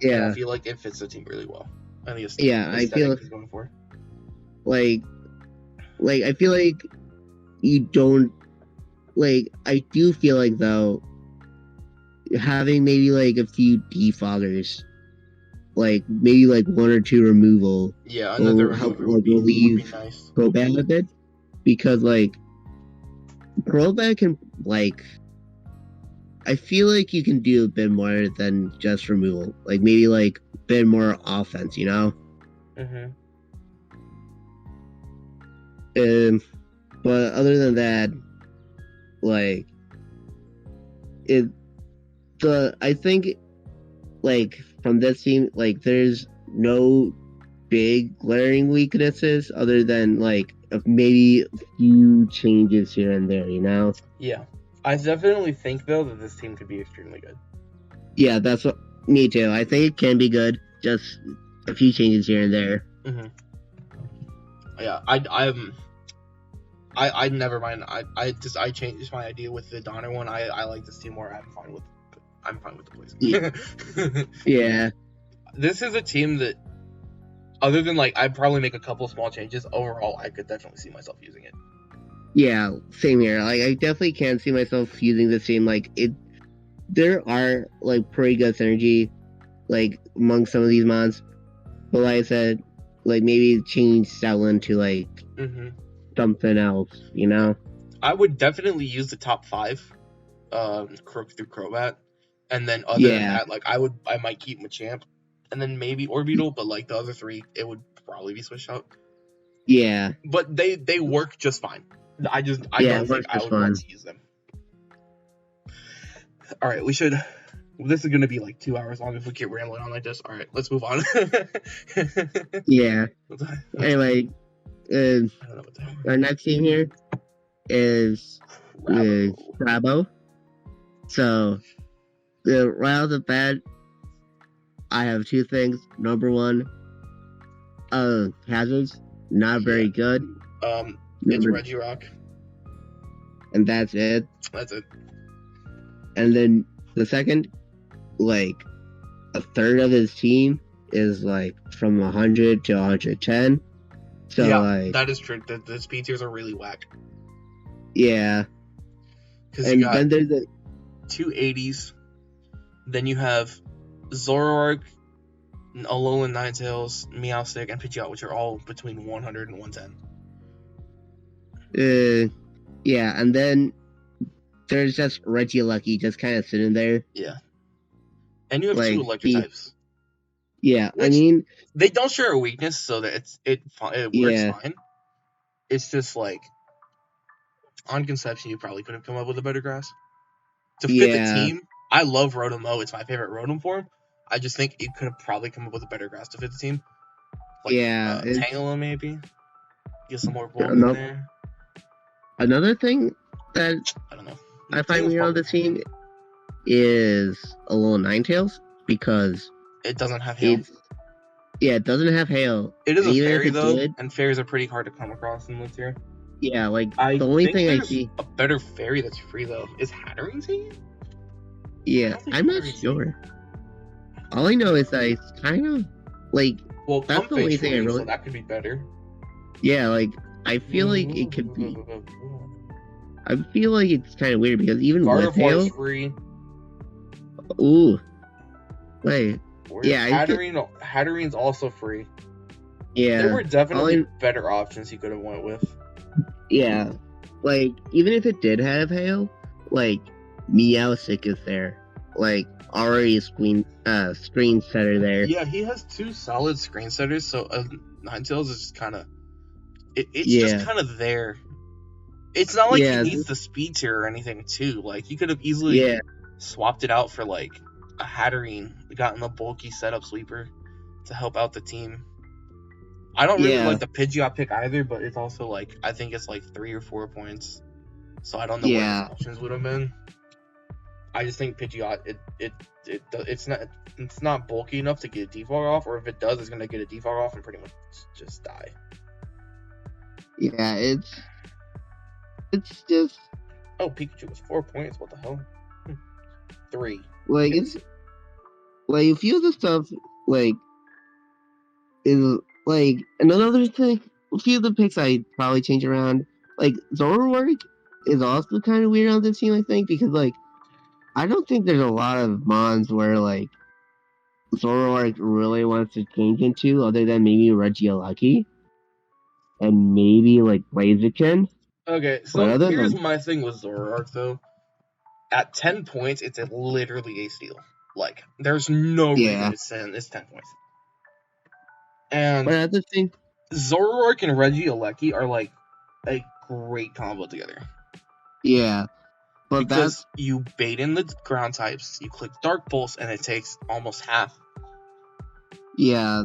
and I yeah, feel like it fits the team really well. And the yeah. I feel aesthetic he's going for. like I feel like you don't like. I do feel like though having maybe like a few defoggers, like maybe like one or two removal, Yeah, another will help remover like would be relieve nice. Crobat a bit, because like Crobat can like. I feel like you can do a bit more than just removal. Like maybe like a bit more offense, you know? Mm-hmm. But other than that, like I think like from this team, like there's no big glaring weaknesses other than like maybe a few changes here and there, you know? Yeah, I definitely think though that this team could be extremely good. Yeah, that's what me too. I think it can be good, just a few changes here and there. Mm-hmm. Yeah, I never mind. I changed my idea with the Donner one. I like this team more. I'm fine with the placement. Yeah. This is a team that, other than like, I'd probably make a couple small changes. Overall, I could definitely see myself using it. Yeah, same here. Like I definitely can see myself using this team. Like there are like pretty good synergy, like among some of these mods. But like I said, like maybe change Stoutland to like something else, you know? I would definitely use the top 5, Croak through Crobat, and then other than that, like I might keep Machamp, and then maybe Orbeetle, but like the other 3, it would probably be switched out. Yeah. But they work just fine. I don't think I would want to use them. All right, we should. This is gonna be like 2 hours long if we keep rambling on like this. All right, let's move on. Yeah. Anyway, our next team here is Crabbo. So, right off the bat, I have 2 things. Number 1, hazards, not very good. It's Regirock. And that's it. That's it. And then the second, like, a third of his team is, like, from 100 to 110. So, yeah, like... that is true. The speed tiers are really whack. Yeah. Because you got then there's 280s. Then you have Zoroark, Alolan Ninetales, Meowstic, and Pidgeot, which are all between 100 and 110. Yeah, and then there's just Regilucky just kind of sitting there. Yeah. And you have like, 2 electric types. Yeah, I mean... They don't share a weakness, so that it works fine. It's just like... On conception, you probably could have come up with a better grass. To fit the team, I love Rotom-O. It's my favorite Rotom form. I just think it could have probably come up with a better grass to fit the team. Like, Tangela, maybe? Get some more bulk in there. Another thing that I don't know. I find weird on the team is Alolan Ninetales, because it doesn't have hail. It doesn't have hail. It is a fairy though, and fairies are pretty hard to come across in this tier. Yeah, like the only thing I see a better fairy that's free though is Hatterene here. Yeah, I'm not sure. All I know is that it's kind of like that's the only thing I really. So that could be better. Yeah, like I feel like it could be. I feel like it's kind of weird because even with hail, free. Ooh, wait. Hatterene's also free. Yeah, there were definitely better options he could have went with. Yeah, like even if it did have hail, like Meowstic is there. like already screen setter there. Yeah, he has 2 solid screen setters, so Ninetales is just kind of it's Yeah. just kind of there. It's not like he Yeah, needs the speed tier or anything too. Like he could have easily swapped it out for like a Hatterene, gotten the bulky setup sweeper to help out the team. I don't really like the Pidgeot pick either, but it's also like I think it's like 3 or 4 points, so I don't know what his options would have been. I just think Pidgeot it's not bulky enough to get a defog off, or if it does, it's gonna get a defog off and pretty much just die. Yeah, it's just. Oh, Pikachu was 4 points. What the hell? 3. Like it's like a few of the stuff like is like another thing. A few of the picks I probably change around. Like Zoroark is also kind of weird on this team, I think, because like I don't think there's a lot of mons where like Zoroark really wants to change into, other than maybe Regieleki and maybe like Blaziken. Okay, so here's my thing with Zoroark though. At 10 points, it's literally a steal. Like, there's no reason it's 10 points. And but at the same, Zoroark and Regieleki are like a great combo together. Yeah. But because you bait in the ground types, you click Dark Pulse, and it takes almost half. Yeah,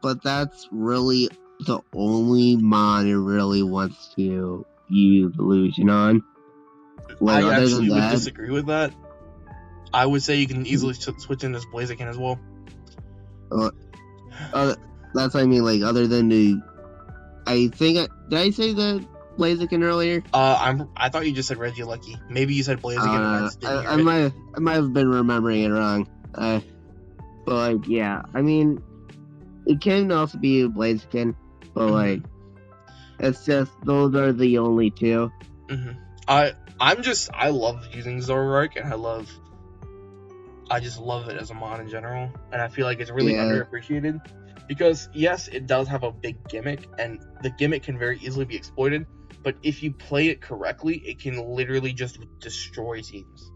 but that's really the only mon it really wants to use Illusion on. Like, I actually would disagree with that. I would say you can easily switch in this Blaziken as well. That's what I mean. Like, other than the, I think did I say the Blaziken earlier? I thought you just said Regieleki. Maybe you said Blaziken. I might have been remembering it wrong. But like, yeah, I mean, it can also be Blaziken, but like, it's just those are the only two. I love using Zoroark, and I just love it as a mon in general, and I feel like it's really underappreciated because yes, it does have a big gimmick, and the gimmick can very easily be exploited. But if you play it correctly, it can literally just destroy teams.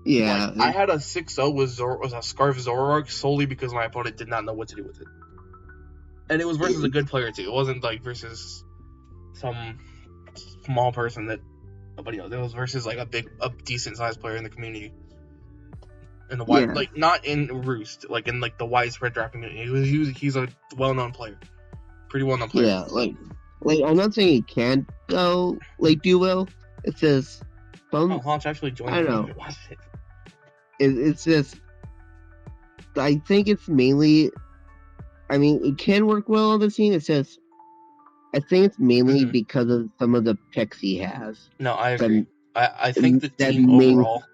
Yeah, like, I had a 6-0 was a Scarf Zoroark solely because my opponent did not know what to do with it, and it was versus a good player too. It wasn't like versus some small person that nobody else. It was versus like a decent sized player in the community. In the wide, like not in Roost, like in like the widespread draft community. He's a well-known player, pretty well-known player. Yeah, like I'm not saying he can't go like do well. It's just Launch actually joined. I don't know. It's just I think it's mainly. I mean, it can work well on the team. It's just I think it's mainly because of some of the picks he has. No, I agree. I think the team overall,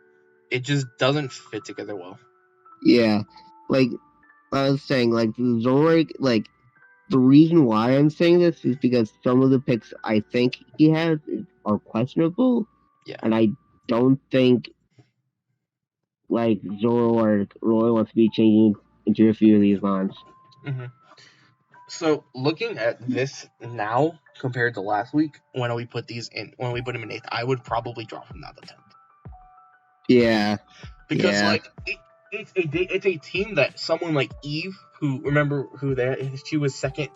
it just doesn't fit together well. Yeah, like I was saying, like Zoroark, like the reason why I'm saying this is because some of the picks I think he has are questionable. Yeah, and I don't think like Zoroark really wants to be changing into a few of these mons. So looking at this now compared to last week, when we put him in 8th, I would probably drop him down to 10th. Yeah, because like it's a team that someone like Eve, she was second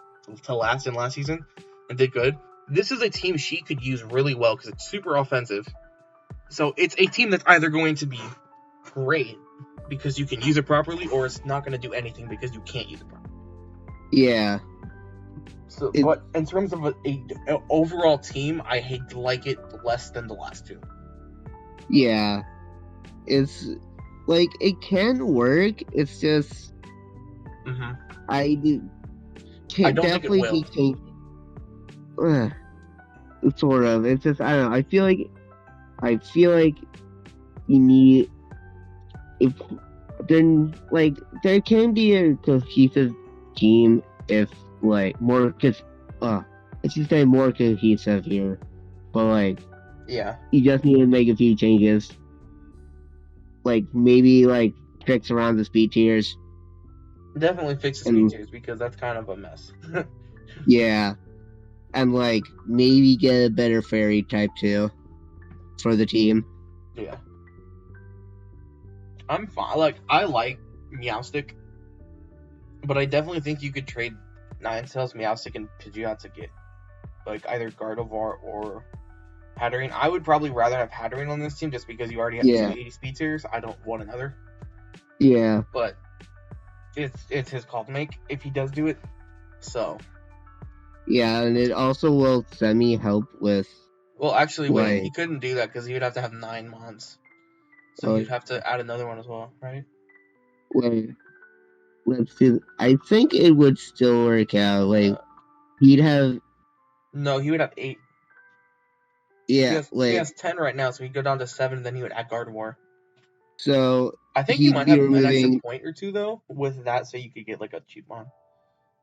to last in last season and did good. This is a team she could use really well because it's super offensive. So it's a team that's either going to be great because you can use it properly, or it's not going to do anything because you can't use it properly. Yeah. So, but in terms of an overall team, I like it less than the last two. Yeah. It's like it can work. It's just I don't definitely think it will. Sort of. It's just I don't know. I feel like you need there can be a cohesive team if like more I should say more cohesive here, but like you just need to make a few changes, like maybe like fix around the speed tiers. Definitely fix the speed tiers because that's kind of a mess. Yeah, and like maybe get a better fairy type too for the team. Yeah. I'm fine. Like, I like Meowstic, but I definitely think you could trade Ninetales, Meowstic, and Pidgeot to get like either Gardevoir or Hatterene. I would probably rather have Hatterene on this team just because you already have two 80 speed tiers. I don't want another. Yeah. But it's his call to make if he does do it. So. Yeah, and it also will help with. Well, actually, wait, he couldn't do that because he would have to have 9 Mons. So you'd have to add another one as well, right? Wait, let's see. I think it would still work out. Like, he'd have. No, he would have 8. Yeah, he has 10 right now, so he'd go down to 7, and then he would add Gardevoir. So I think you might have an extra point or two though with that, so you could get like a cheap Mon.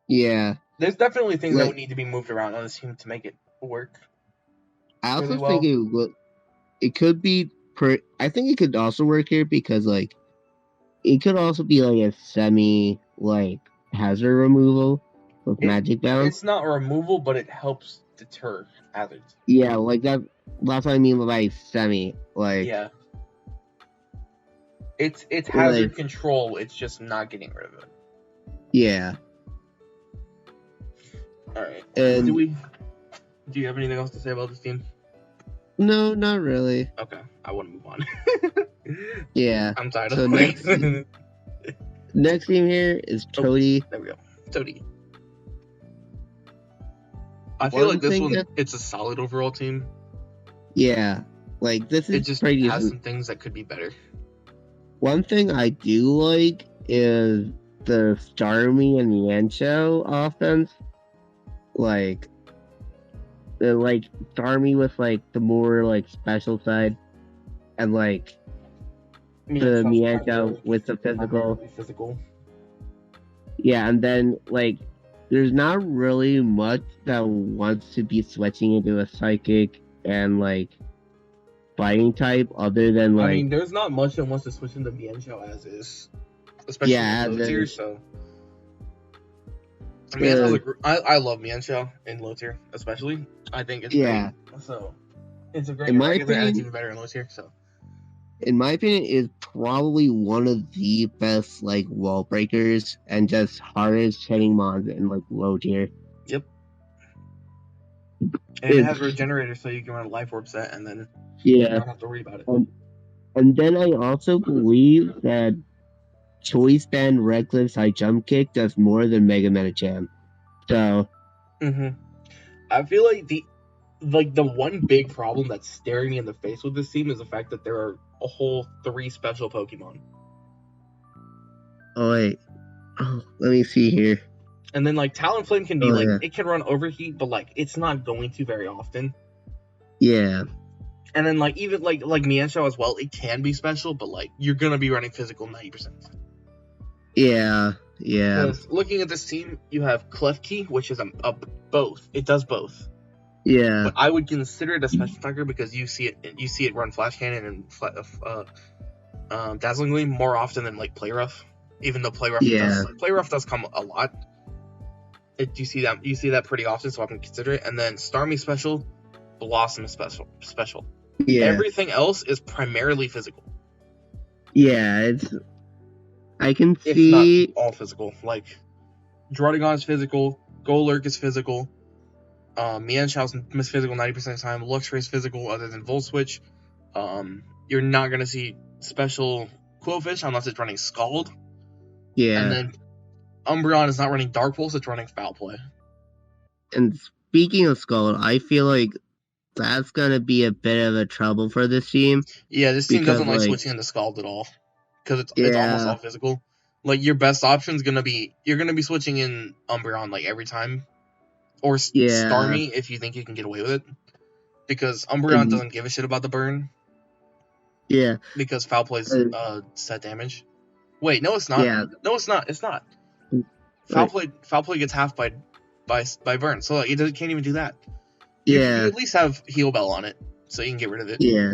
Yeah, there's definitely things that would need to be moved around on this team to make it work. I also think it could be. I think it could also work here because like it could also be like a semi like hazard removal with magic bounce. It's not a removal, but it helps deter hazards. Yeah, like that. That's what I mean by semi. Like yeah, it's hazard control. It's just not getting rid of it. Yeah. All right. And do you have anything else to say about this team? No, not really. Okay, I want to move on. Yeah. I'm tired of it. Next team here is Toady. There we go. Toady. I feel like this one, it's a solid overall team. Yeah. Like, this is it just has some things that could be better. One thing I do like is the Starmie and Yancho offense. Like Starmie with like the more like special side, and like the Miancho with the physical. Yeah, and then like there's not really much that wants to be switching into a psychic and like fighting type other than like. I mean, there's not much that wants to switch into Miancho as is, especially in low tier. So. I mean, I love Miancho in low tier, especially. I think it's great. So it's a great. In my opinion, it's even better in low tier. So, in my opinion, it's probably one of the best like wall breakers and just hardest hitting mons in like low tier. Yep. And it has regenerator, so you can run a life orb set, and then you don't have to worry about it. And then I also believe that Choice Band Reckless High Jump Kick does more than Mega Medicham. So. I feel like the one big problem that's staring me in the face with this team is the fact that there are a whole 3 special Pokemon. Oh wait. Oh, let me see here. And then like Talonflame can be it can run Overheat, but like it's not going to very often. Yeah. And then like even like Miancho as well, it can be special, but like you're gonna be running physical 90%. Yeah. Because looking at this team, you have Klefki, which is a both. It does both. Yeah. But I would consider it a special attacker because you see it run Flash Cannon and Dazzling Gleam more often than like Play Rough. Even though Play Rough does come a lot. You see that pretty often, so I can consider it. And then Starmie special, Blossom is special. Yeah. Everything else is primarily physical. Yeah, I can see. It's not all physical. Like, Druddigon is physical. Golurk is physical. Miancho's physical 90% of the time. Luxray is physical other than Volt Switch. You're not going to see special Quillfish unless it's running Scald. Yeah. And then Umbreon is not running Dark Pulse, it's running Foul Play. And speaking of Scald, I feel like that's going to be a bit of a trouble for this team. Yeah, this team doesn't like switching into Scald at all. Because it's almost all physical. Like, your best option is going to be... You're going to be switching in Umbreon, like, every time. Or Starmie, if you think you can get away with it. Because Umbreon doesn't give a shit about the burn. Yeah. Because Foul Play's set damage. Wait, no, it's not. Yeah. No, it's not. It's not. Foul Play gets half by burn. So, like, it can't even do that. You at least have Heal Bell on it. So you can get rid of it. Yeah.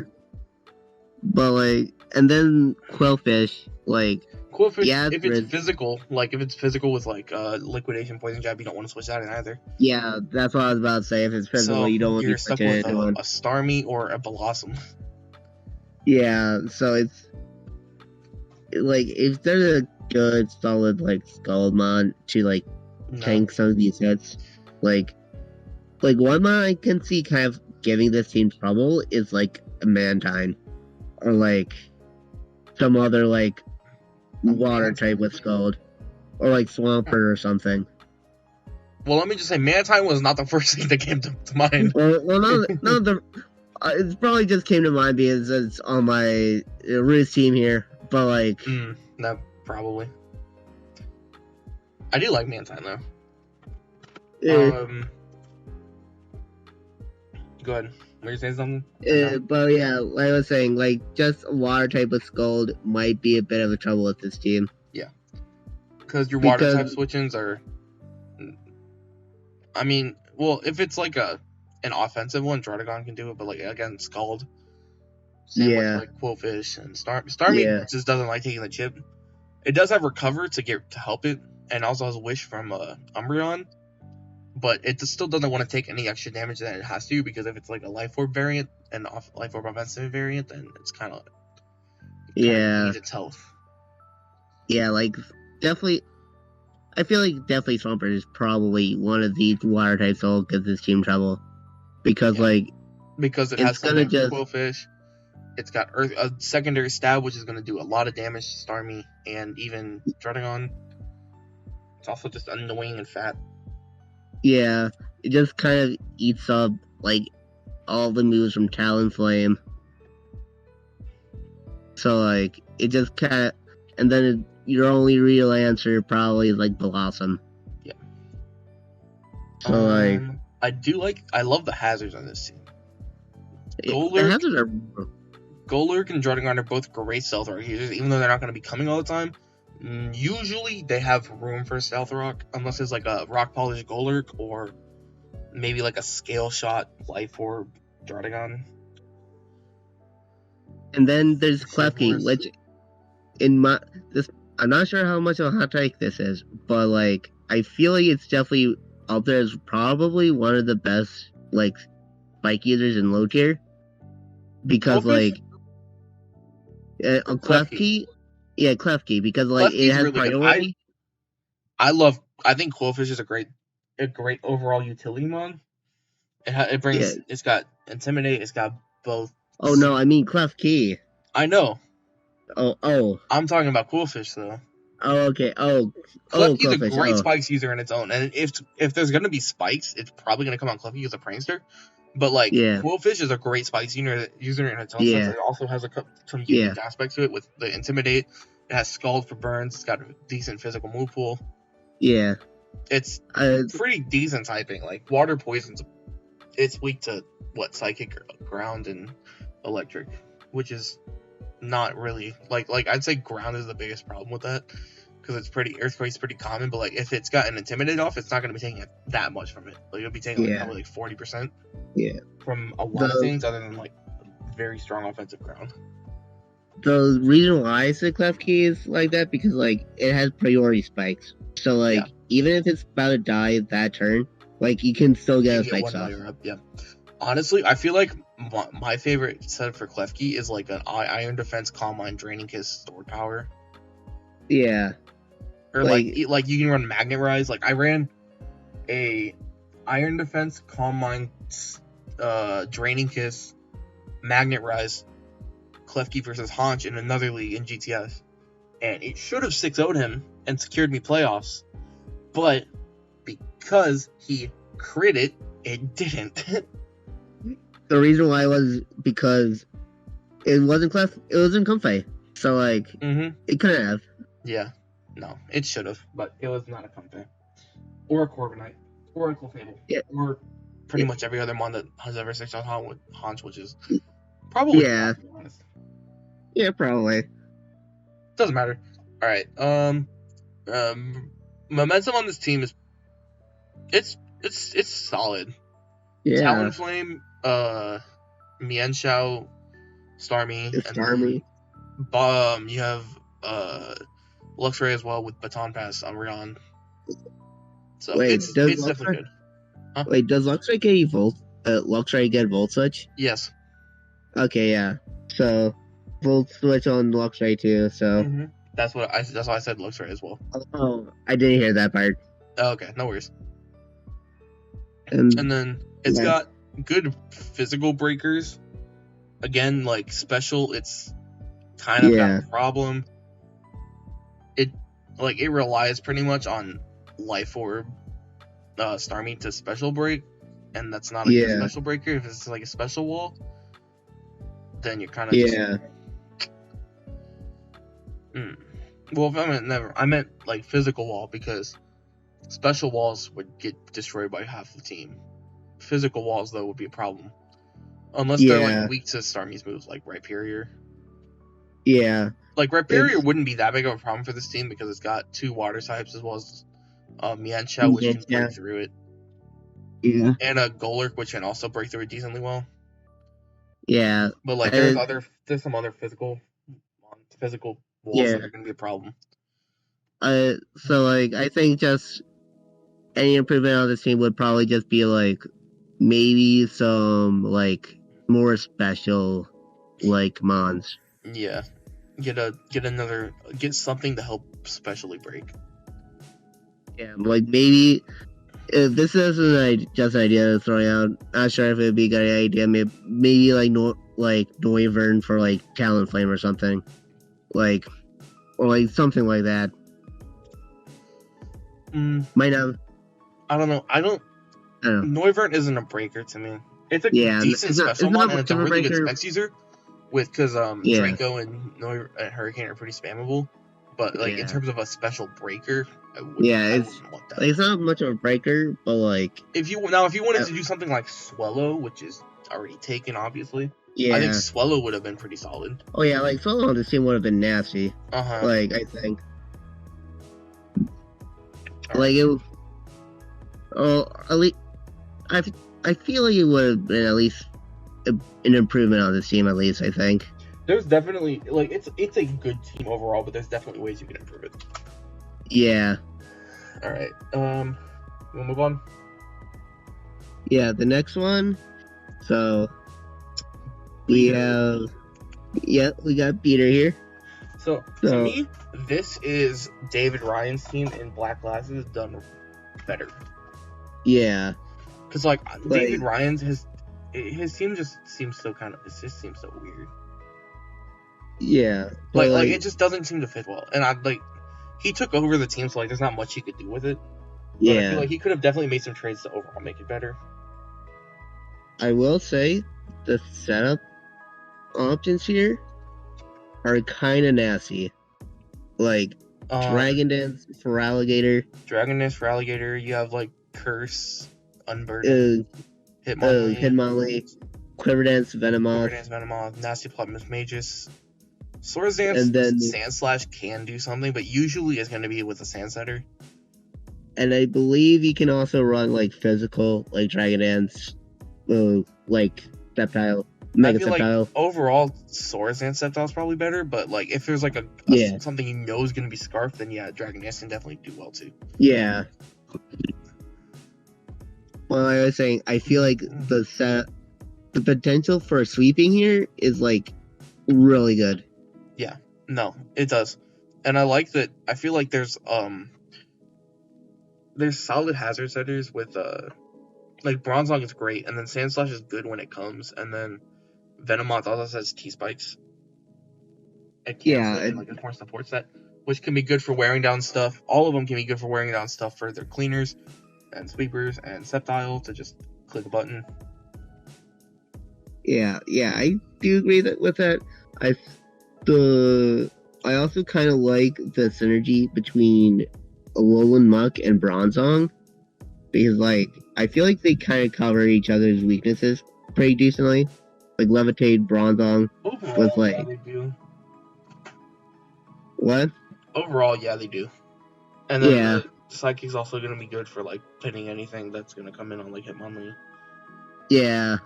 But, like... And then Quillfish, like... Quillfish, if it's physical with, like, Liquidation, Poison Jab, you don't want to switch that in either. Yeah, that's what I was about to say. If it's physical, you don't want to switch it in. You're stuck with a Starmie or a Blossom. Yeah, so it's... like if there's a good solid like Scald mod to like tank some of these hits, like one mod I can see kind of giving this team trouble is like a Mantine or like some other like water type with Scald or like Swampert or something. Well, let me just say, Mantine was not the first thing that came to mind. Well, none of the. It probably just came to mind because it's on my Roos team here, but like. No, probably. I do like Mantine though. Go ahead. Were you saying something? But yeah, like I was saying, like just a water type with Scald might be a bit of a trouble with this team. Yeah, because your water type switch-ins are. I mean, well, if it's like an offensive one, Draudigon can do it, but like again, Scald. Same with like Quillfish and Starmie just doesn't like taking the chip. It does have Recover to help it, and also has Wish from Umbreon, but it still doesn't want to take any extra damage that it has to, because if it's like a Life Orb variant and Life Orb offensive variant, then it's kind of needs its health. Yeah, like definitely. I feel like definitely Swampert is probably one of these water types that will give this team trouble, because because it has something like Quillfish. It's got a secondary stab, which is going to do a lot of damage to Starmie and even Draudigon. It's also just annoying and fat. Yeah, it just kind of eats up like all the moves from Talonflame. So like it just kind of, and then your only real answer probably is like Blossom. Yeah. So I love the hazards on this team. The hazards are. Golurk and Draudigon are both great Stealth Rock users, even though they're not going to be coming all the time. Usually they have room for Stealth Rock, unless it's like a Rock Polish Golurk or maybe like a Scale Shot Life Orb Draudigon. And then there's Klefki, which I'm not sure how much of a hot take this is, but like I feel like it's definitely up there as probably one of the best like spike users in low tier, because like Klefki, because like Klefki's it has really priority. I think Quillfish is a great overall utility mod. It's got Intimidate, it's got both. Oh no, I mean Klefki. I know. Oh. I'm talking about Quillfish though. Oh, okay. Klefki's a great spikes user in its own, and if there's gonna be spikes, it's probably gonna come on Klefki as a prankster. But like Quillfish is a great spikes user in its own sense. It also has some unique aspects to it with the Intimidate. It has Scald for burns. It's got a decent physical move pool. Yeah, it's pretty decent typing. Like Water Poison's, it's weak to Psychic, Ground, and Electric, which is not really like I'd say Ground is the biggest problem with that, because Earthquake's pretty common, but like if it's got an Intimidate off, it's not going to be taking that much from it. Like it'll be taking probably like 40%. Yeah. From a lot of things other than like very strong offensive ground. The reason why I said Klefki is like that, because like it has priority spikes. So like even if it's about to die that turn, like you can still get a spikes off. Yeah. Honestly, I feel like my favorite setup for Klefki is like an Iron Defense, Calm Mind, Draining Kiss, Sword Power. Yeah. Or like you can run Magnet Rise. Like I ran a Iron Defense, Calm Mind, Draining Kiss, Magnet Rise, Klefki versus Haunch in another league in GTS, and it should have 6-0'd him and secured me playoffs, but because he crit it didn't. The reason why was because it wasn't Comfey, so like it couldn't have. Yeah, no, it should have, but it was not a Comfey or a Corviknight or a Clefable or pretty much every other mon that has ever 6-0'd with Haunch, which is probably not, to be honest. Yeah, probably. Doesn't matter. All right. Momentum on this team is it's solid. Yeah. Talonflame, Mienshao, Starmie, you have Luxray as well with Baton Pass, Umbreon. So it's definitely good. Huh? Wait, does Luxray get Luxray get Volt Switch? Yes. Okay, yeah. So Volt Switch on Luxray too. So That's why I said looks right as well. Oh, I didn't hear that part. Oh, okay, no worries. And then it's got good physical breakers. Again, like special, it's kind of got a problem. It relies pretty much on Life Orb, Starmie to special break, and that's not a good special breaker. If it's like a special wall, then you're kind of Well, I meant like physical wall, because special walls would get destroyed by half the team. Physical walls, though, would be a problem. Unless they're like weak to Starmie's moves, like Rhyperior. Yeah. Like Rhyperior wouldn't be that big of a problem for this team, because it's got 2 water types as well as Mienshao, which can break through it. Yeah. And a Golurk, which can also break through it decently well. Yeah. But like there's some other physical walls that are gonna be a problem. So like I think just any improvement on this team would probably just be like maybe some like more special like mons. Yeah. Get something to help specially break. Yeah, like maybe if this isn't just an idea to throw out, not sure if it would be a good idea. Maybe like Noivern for like Talon Flame or something, or like something like that. Might not. I don't know. I don't know. Noivern isn't a breaker to me. It's a decent special mon, and it's a really good specs user. Because Draco and Hurricane are pretty spammable. But like in terms of a special breaker, I wouldn't want that. Like, it's not much of a breaker, but like if you wanted to do something like Swellow, which is already taken, obviously. I think Swellow would have been pretty solid. Oh yeah, like Swellow on this team would have been nasty. Like I think. Like it. Oh, at least I feel like it would have been at least an improvement on this team. At least I think. There's definitely it's a good team overall, but there's definitely ways you can improve it. Yeah. All right. We'll move on. Yeah, the next one. So we have we got Peter here. So to me, this is David Ryan's team in Black Glasses done better. Yeah. Because David Ryan's his team just seems so seems so weird. Yeah. Like it just doesn't seem to fit well. And he took over the team, so there's not much he could do with it. But I feel like he could have definitely made some trades to overall make it better. I will say the setup options here are kind of nasty. Like Dragon Dance for Alligator. Dragon Dance for Alligator. You have Curse, Unburden, Hitmonlee, Quiver Dance, Venomoth, Nasty Plot, Miss Magus. Swords Dance, and then Sand Slash can do something, but usually it's going to be with a Sand Setter. And I believe you can also run physical, Dragon Dance, Sceptile, Mega Sceptile. Overall, Swords Dance Sceptile is probably better, but if there's something is going to be Scarf, then Dragon Dance can definitely do well too. Yeah. Well, I was saying, I feel like the potential for sweeping here is really good. Yeah, no, it does. And I like that. I feel like there's solid hazard setters with Bronzong is great, and then Sand Slash is good when it comes, and then Venomoth also has T-Spikes. It's more support set, which can be good for wearing down stuff. All of them can be good for wearing down stuff for their cleaners and sweepers and Sceptile to just click a button. Yeah, I do agree with that. I also kind of like the synergy between Alolan Muck and Bronzong, because I feel like they kind of cover each other's weaknesses pretty decently. Levitate Bronzong with yeah, they do. What? Overall, yeah, they do. And then Psychic's also going to be good for pinning anything that's going to come in on Hitmonlee. Yeah.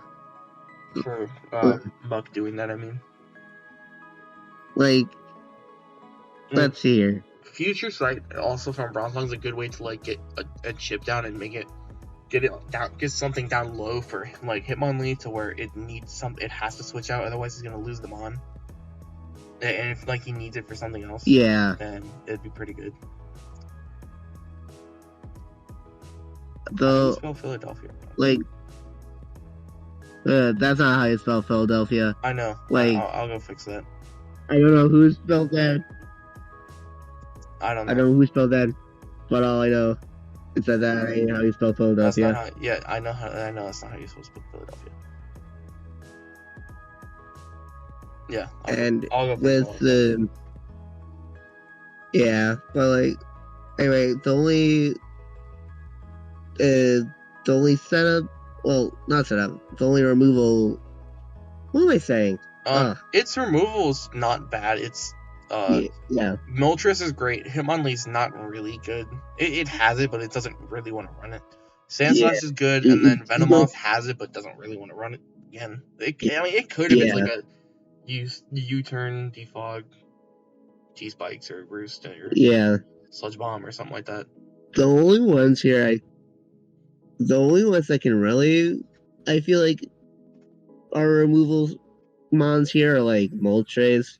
For Muck doing that, I mean. Let's see here. Future Sight also from Bronzong is a good way to get a chip down and get something down low for Hitmonlee to where it needs it has to switch out, otherwise he's gonna lose them on. and if like he needs it for something else, Yeah. then it'd be pretty good. How do you Though, spell Philadelphia? like, that's not how you spell Philadelphia. I know. Like, I'll go fix that. I don't know who spelled that. I don't know. I don't know who spelled that, but all I know is that ain't how you spell That's Philadelphia. not how. Yeah, I know that's not how you're supposed to spell Philadelphia. Yeah. I'll go fix with all of the yeah, but like anyway, the only setup, well, not setup, the only removal. What am I saying? Its removal's not bad. It's yeah. Moltres is great. Hitmonlee's not really good. It has it, but it doesn't really want to run it. Sandslash is good, and then Venomoth has it, but doesn't really want to run it again. I mean, it could if it's like a U-turn, defog, G-Spikes, or Roost, or Sludge Bomb, or something like that. The only ones that can really, I feel like, are removal mons here are like Moltres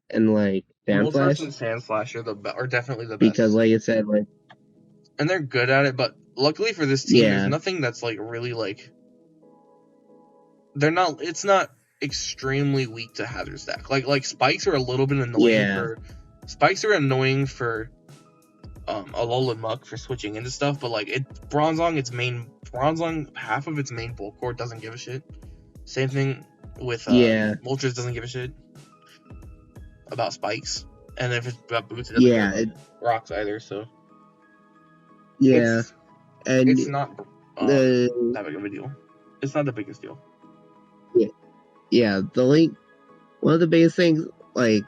and like Sandslash. Moltres and Sandslash are definitely the best. Because like you said, like, and they're good at it, but luckily for this team, there's nothing that's like really like it's not extremely weak to hazard stack. Like spikes are a little bit annoying spikes are annoying for Alolan Muck for switching into stuff, but like Bronzong half of its main bulk core doesn't give a shit. Same thing with Moltres doesn't give a shit about spikes, and if it's about boots, it doesn't give about rocks either. So it's not that big of a deal. It's not the biggest deal. One of the biggest things, like,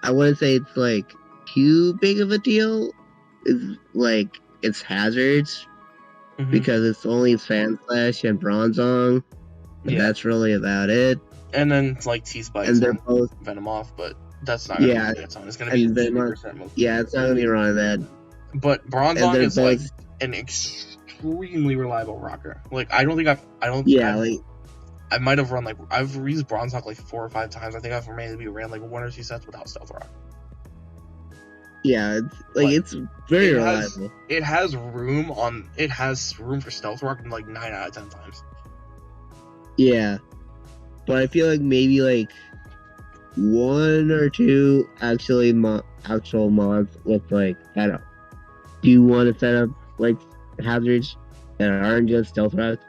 I wouldn't say it's like too big of a deal, is like its hazards, because it's only Sandslash and Bronzong, and that's really about it. And then it's like T-Spikes and they're both Venomoth, but that's not gonna be its own. It's gonna be 80% most. Yeah, it's not gonna be wrong that. But Bronzong is like an extremely reliable rocker. Like I might have run I've used Bronzong like 4 or 5 times. I think I've maybe ran like 1 or 2 sets without Stealth Rock. Yeah, it's very reliable. It has room for Stealth Rock in like 9 out of 10 times. Yeah, but I feel like maybe like 1 or 2 actual mods with like that do you want to set up like hazards that aren't just Stealth Rock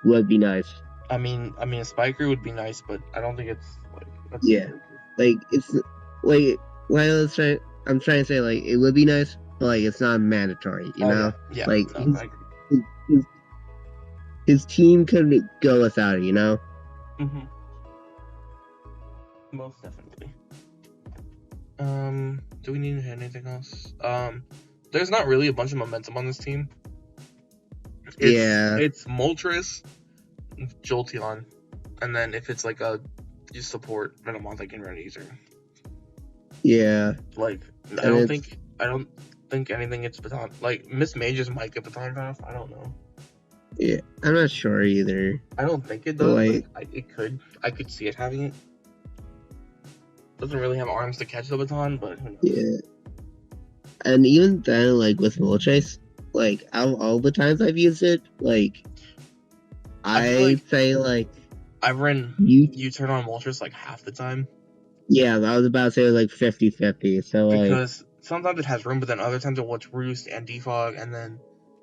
would be nice. I mean, a Spiker would be nice, but I don't think it's like it's like I'm trying to say like it would be nice, but like it's not mandatory, you know? Yeah. Like his team could go without it, you know? Mm-hmm. Most definitely. Do we need anything else? There's not really a bunch of momentum on this team. It's Moltres, Jolteon, and then if it's like you support Venomoth, I can run easier. Yeah. Like I don't think anything gets baton. Like Miss Mages might get baton pass. I don't know. Yeah, I'm not sure either. I don't think it does. But it could. I could see it having it. Doesn't really have arms to catch the baton, but who knows? Yeah. And even then, like with Moltres, like out of all the times I've used it, like I'd say like I've ran U-turn on Moltres like half the time. Yeah, I was about to say it was like 50-50. So because sometimes it has room, but then other times it wants Roost and Defog, and then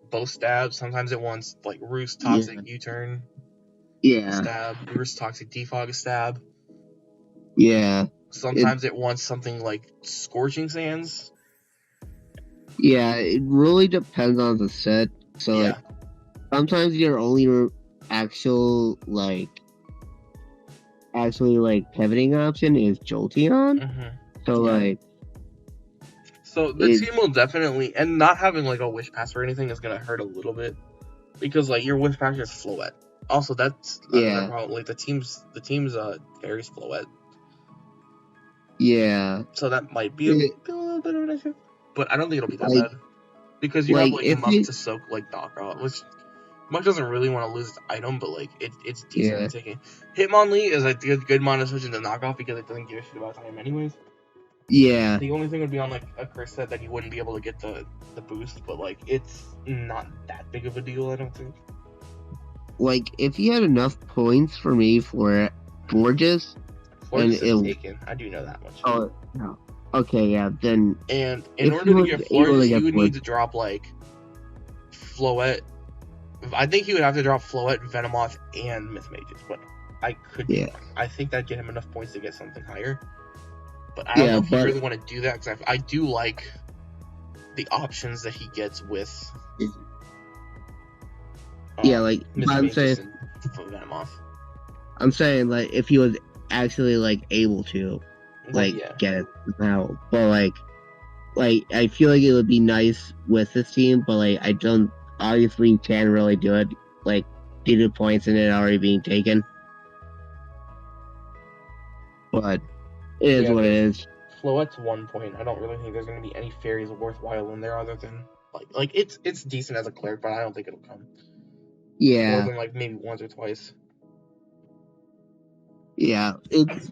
both stabs. Sometimes it wants like Roost, Toxic, U-turn. Stab, Roost, Toxic, Defog, stab. Yeah. Sometimes it wants something like Scorching Sands. Yeah, it really depends on the set. So like sometimes your only actually pivoting option is Jolteon. So the team will definitely, and not having like a Wish Pass or anything is gonna hurt a little bit, because like your Wish Pass is Floette. Also, that's another problem. Like the team's carries Floette. Yeah. So that might be a little bit of an issue, but I don't think it'll be that bad, because you have like Muck to soak like Doc Rot, which Muck doesn't really want to lose its item, but like it's decent Yeah. at taking. Hitmonlee is a good mono switch into knockoff because it doesn't give a shit about time anyways. Yeah. The only thing would be on like a curse set that you wouldn't be able to get the boost, but like it's not that big of a deal, I don't think. Like if he had enough points for me for Forges. Florges is taken. I do know that much. Oh no. Okay, yeah, then. And in order to get Florges, you would need to drop like Floette. I think he would have to drop Floette, Venomoth, and Myth Mages, but I could. Yeah. I think that'd get him enough points to get something higher. But I don't know if you really want to do that because I do like the options that he gets with. Yeah, like I'm saying. Venomoth. I'm saying like if he was actually like able to, like get it now, but like I feel like it would be nice with this team, but like I don't obviously can't really do it like due to points and it already being taken. But it is what it is. Floette's 1 point. I don't really think there's gonna be any fairies worthwhile in there other than like it's decent as a cleric, but I don't think it'll come. Yeah. More than like maybe once or twice. Yeah, but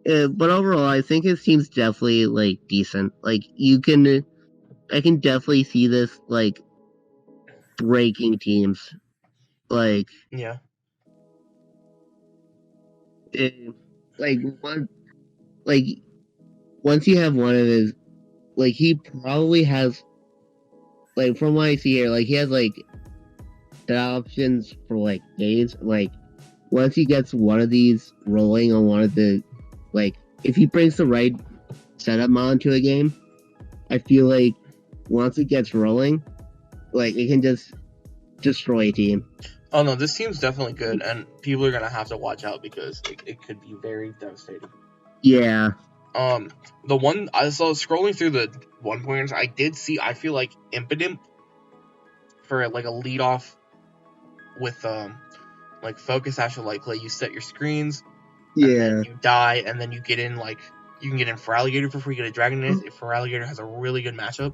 overall, I think his team's definitely like decent. Like I can definitely see this like breaking teams. Like yeah, once you have one of his, like he probably has, like from what I see here, like he has like the options for like days. Like once he gets one of these rolling on one of the, like if he brings the right setup mod to a game, I feel like once it gets rolling, like it can just destroy a team. Oh no, this team's definitely good, and people are gonna have to watch out because it could be very devastating. Yeah. The one I saw scrolling through the 1 pointers, I did see. I feel like Impidimp for like a lead off with like Focus Ash or like you set your screens. Yeah. And then you die, and then you get in like you can get in for Alligator for free. Get a Dragon Nest if for Alligator has a really good matchup.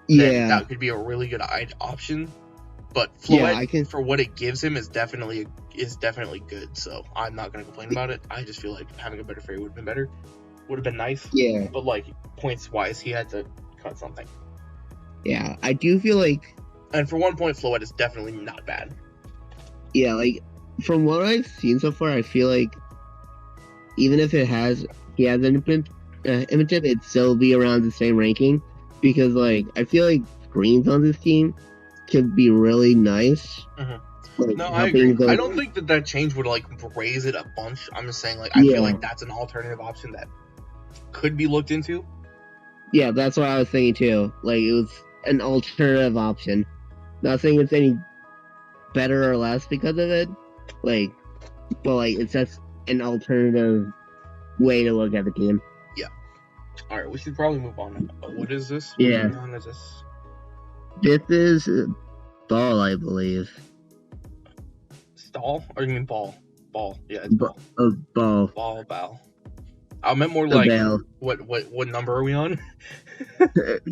Then that could be a really good option. But Floette, for what it gives him, is definitely good. So I'm not gonna complain about it. I just feel like having a better fairy would have been better. Would have been nice. Yeah. But like points wise, he had to cut something. Yeah, I do feel like. And for 1 point, Floette is definitely not bad. Yeah, like from what I've seen so far, I feel like even if he has an image, it'd still be around the same ranking because like I feel like greens on this team could be really nice. Mm-hmm. Like, no, I agree. I don't think that change would like raise it a bunch. I'm just saying like I feel like that's an alternative option that could be looked into. Yeah, that's what I was thinking too. Like it was an alternative option. Not saying it's any better or less because of it. Like, but like it's just an alternative way to look at the game. Yeah. All right, we should probably move on. What is this? Yeah. What is this? This is Ball, I believe. Stall? Or you mean Ball? Ball. Yeah, it's Ball. Ball. Ball. I meant more like what number are we on?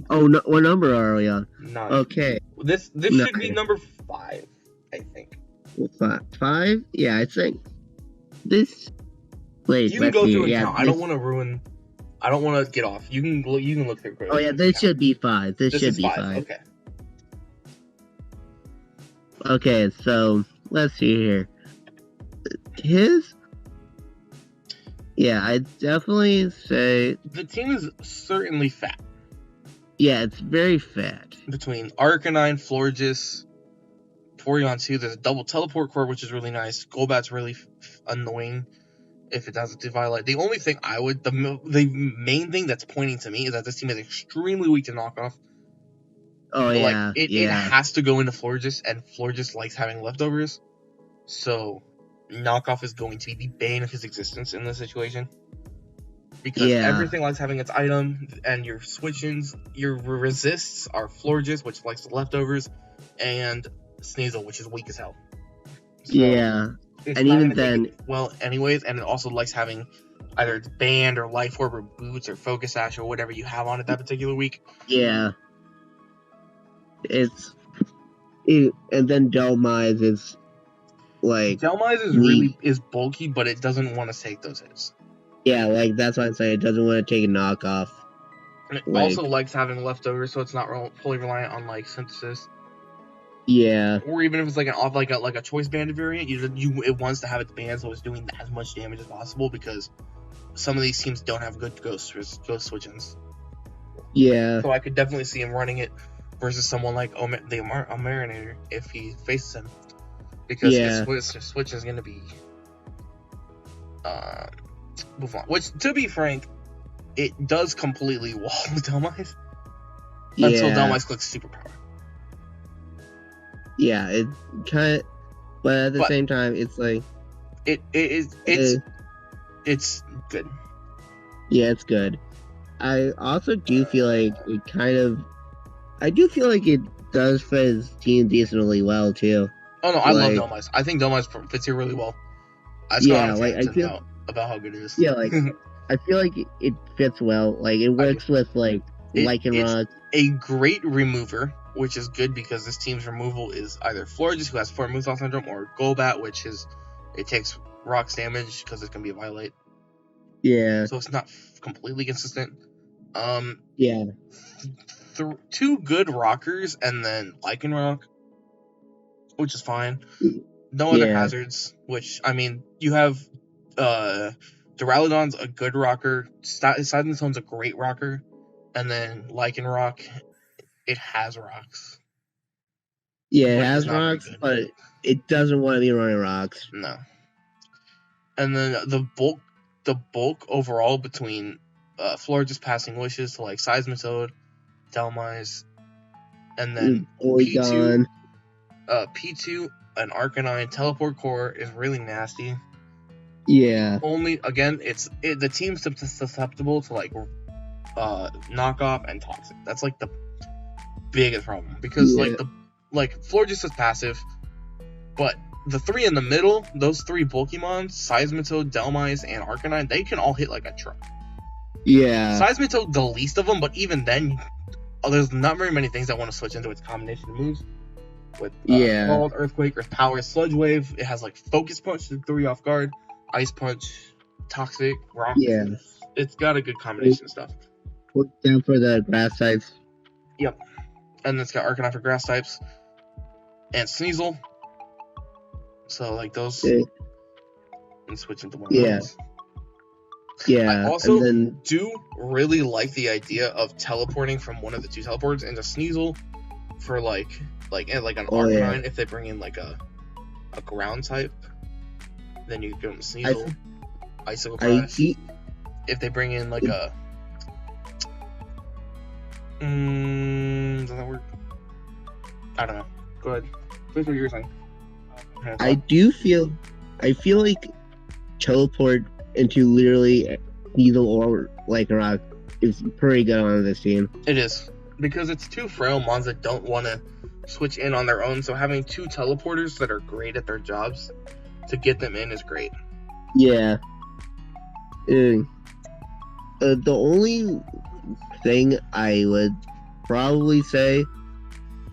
Oh, no, what number are we on? 9. Okay. This should be number 5, I think. 5? Yeah, I think this. Wait, you can go through and count. I don't want to get off. You can look through. Oh yeah, this should be 5. This should be 5. Okay. Okay, so let's see here. Yeah, I'd definitely say the team is certainly fat. Yeah, it's very fat. Between Arcanine, Florges, Porygon 2, there's a double teleport core, which is really nice. Golbat's really annoying if it doesn't do Violet. The only thing the main thing that's pointing to me is that this team is extremely weak to knockoff. Oh, but yeah. It has to go into Florges, and Florges likes having leftovers. So, knockoff is going to be the bane of his existence in this situation. Because everything likes having its item, and your switch-ins, your resists are Florges, which likes the leftovers, and Sneasel, which is weak as hell. So yeah. And even then... well, anyways, and it also likes having either it's Band or Life Orb or Boots or Focus Sash or whatever you have on it that particular week. Yeah. and then Delmise is like Delmise is bulky, but it doesn't want to take those hits. Yeah, like that's why I'm saying it doesn't want to take a knockoff. And it also likes having leftovers, so it's not fully reliant on like synthesis. Yeah. Or even if it's like an off, like a choice banded variant, it wants to have its band so it's doing as much damage as possible because some of these teams don't have good ghost switch-ins. Yeah. So I could definitely see him running it versus someone like a Marinator if he faces him, because his switch is going to be Buffon. Which, to be frank, it does completely wall Delmise until Delmise clicks superpower. Yeah, it kind of, but at the same time, it's like it's good. Yeah, it's good. I also do feel like it does fit his team decently well too. Oh no, I love Delmise. I think Delmise fits here really well. I feel about how good it is. Yeah, like I feel like it fits well. Like it works with like Lycanroc. It's a great remover, which is good because this team's removal is either Florges, who has 4 Moonsault Syndrome, or Golbat, which it takes rocks damage because it's gonna be a Violet. Yeah. So it's not completely consistent. Yeah. 2 good rockers and then Lycanroc, which is fine. No other hazards, which, I mean, you have Duraludon's a good rocker, Silentone's a great rocker, and then Lycanroc, it has rocks. Yeah, it has rocks, but it doesn't want to be running rocks. No. And then the bulk overall between Florges passing wishes to like Seismitoad, Delmise, and then Porygon. P2 and Arcanine Teleport Core is really nasty. Yeah. Only again, the team's susceptible to like knockoff and toxic. That's like the biggest problem because like Florges is passive, but the 3 in the middle, those 3 Pokemon, Seismitoad, Delmise, and Arcanine, they can all hit like a truck. Yeah. Seismitoad, the least of them, but even then, there's not very many things that want to switch into its combination of moves. With Scald, Earthquake, Earth Power, Sludge Wave. It has like Focus Punch to throw you off guard, Ice Punch, Toxic, Rock. Yeah. It's got a good combination of stuff. Put down for the grass types. Yep. And it's got Arcanine for grass types. And Sneasel. So like those. Yeah. And switch into one of those. Yeah. I also do really like the idea of teleporting from one of the 2 teleports into Sneasel for like an Arcanine. If they bring in like a ground type, then you go into Sneasel. Icicle Crash. If they bring in like a does that work? I don't know. Go ahead. Finish what you were saying. I feel like teleport into literally Sneasel or Lycanroc is pretty good on this team. It is, because it's 2 frail mons that don't want to switch in on their own, so having 2 teleporters that are great at their jobs to get them in is great. Yeah. The only thing I would probably say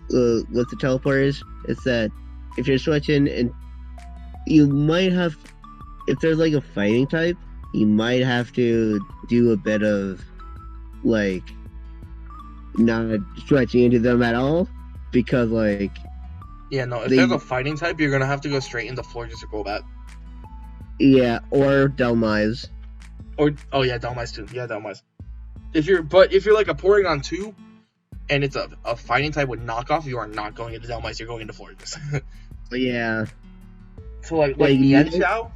with the teleporters is that if you're switching, and you might have, if there's like a fighting type, you might have to do a bit of like not switching into them at all, because like if there's a fighting type, you're gonna have to go straight into Florges or Golbat. Yeah, or Delmise. Or Delmise too. Yeah, Delmise. If you're like a Porygon 2 and it's a fighting type with knockoff, you are not going into Delmise, you're going into Florges. Yeah. So like Mienshao,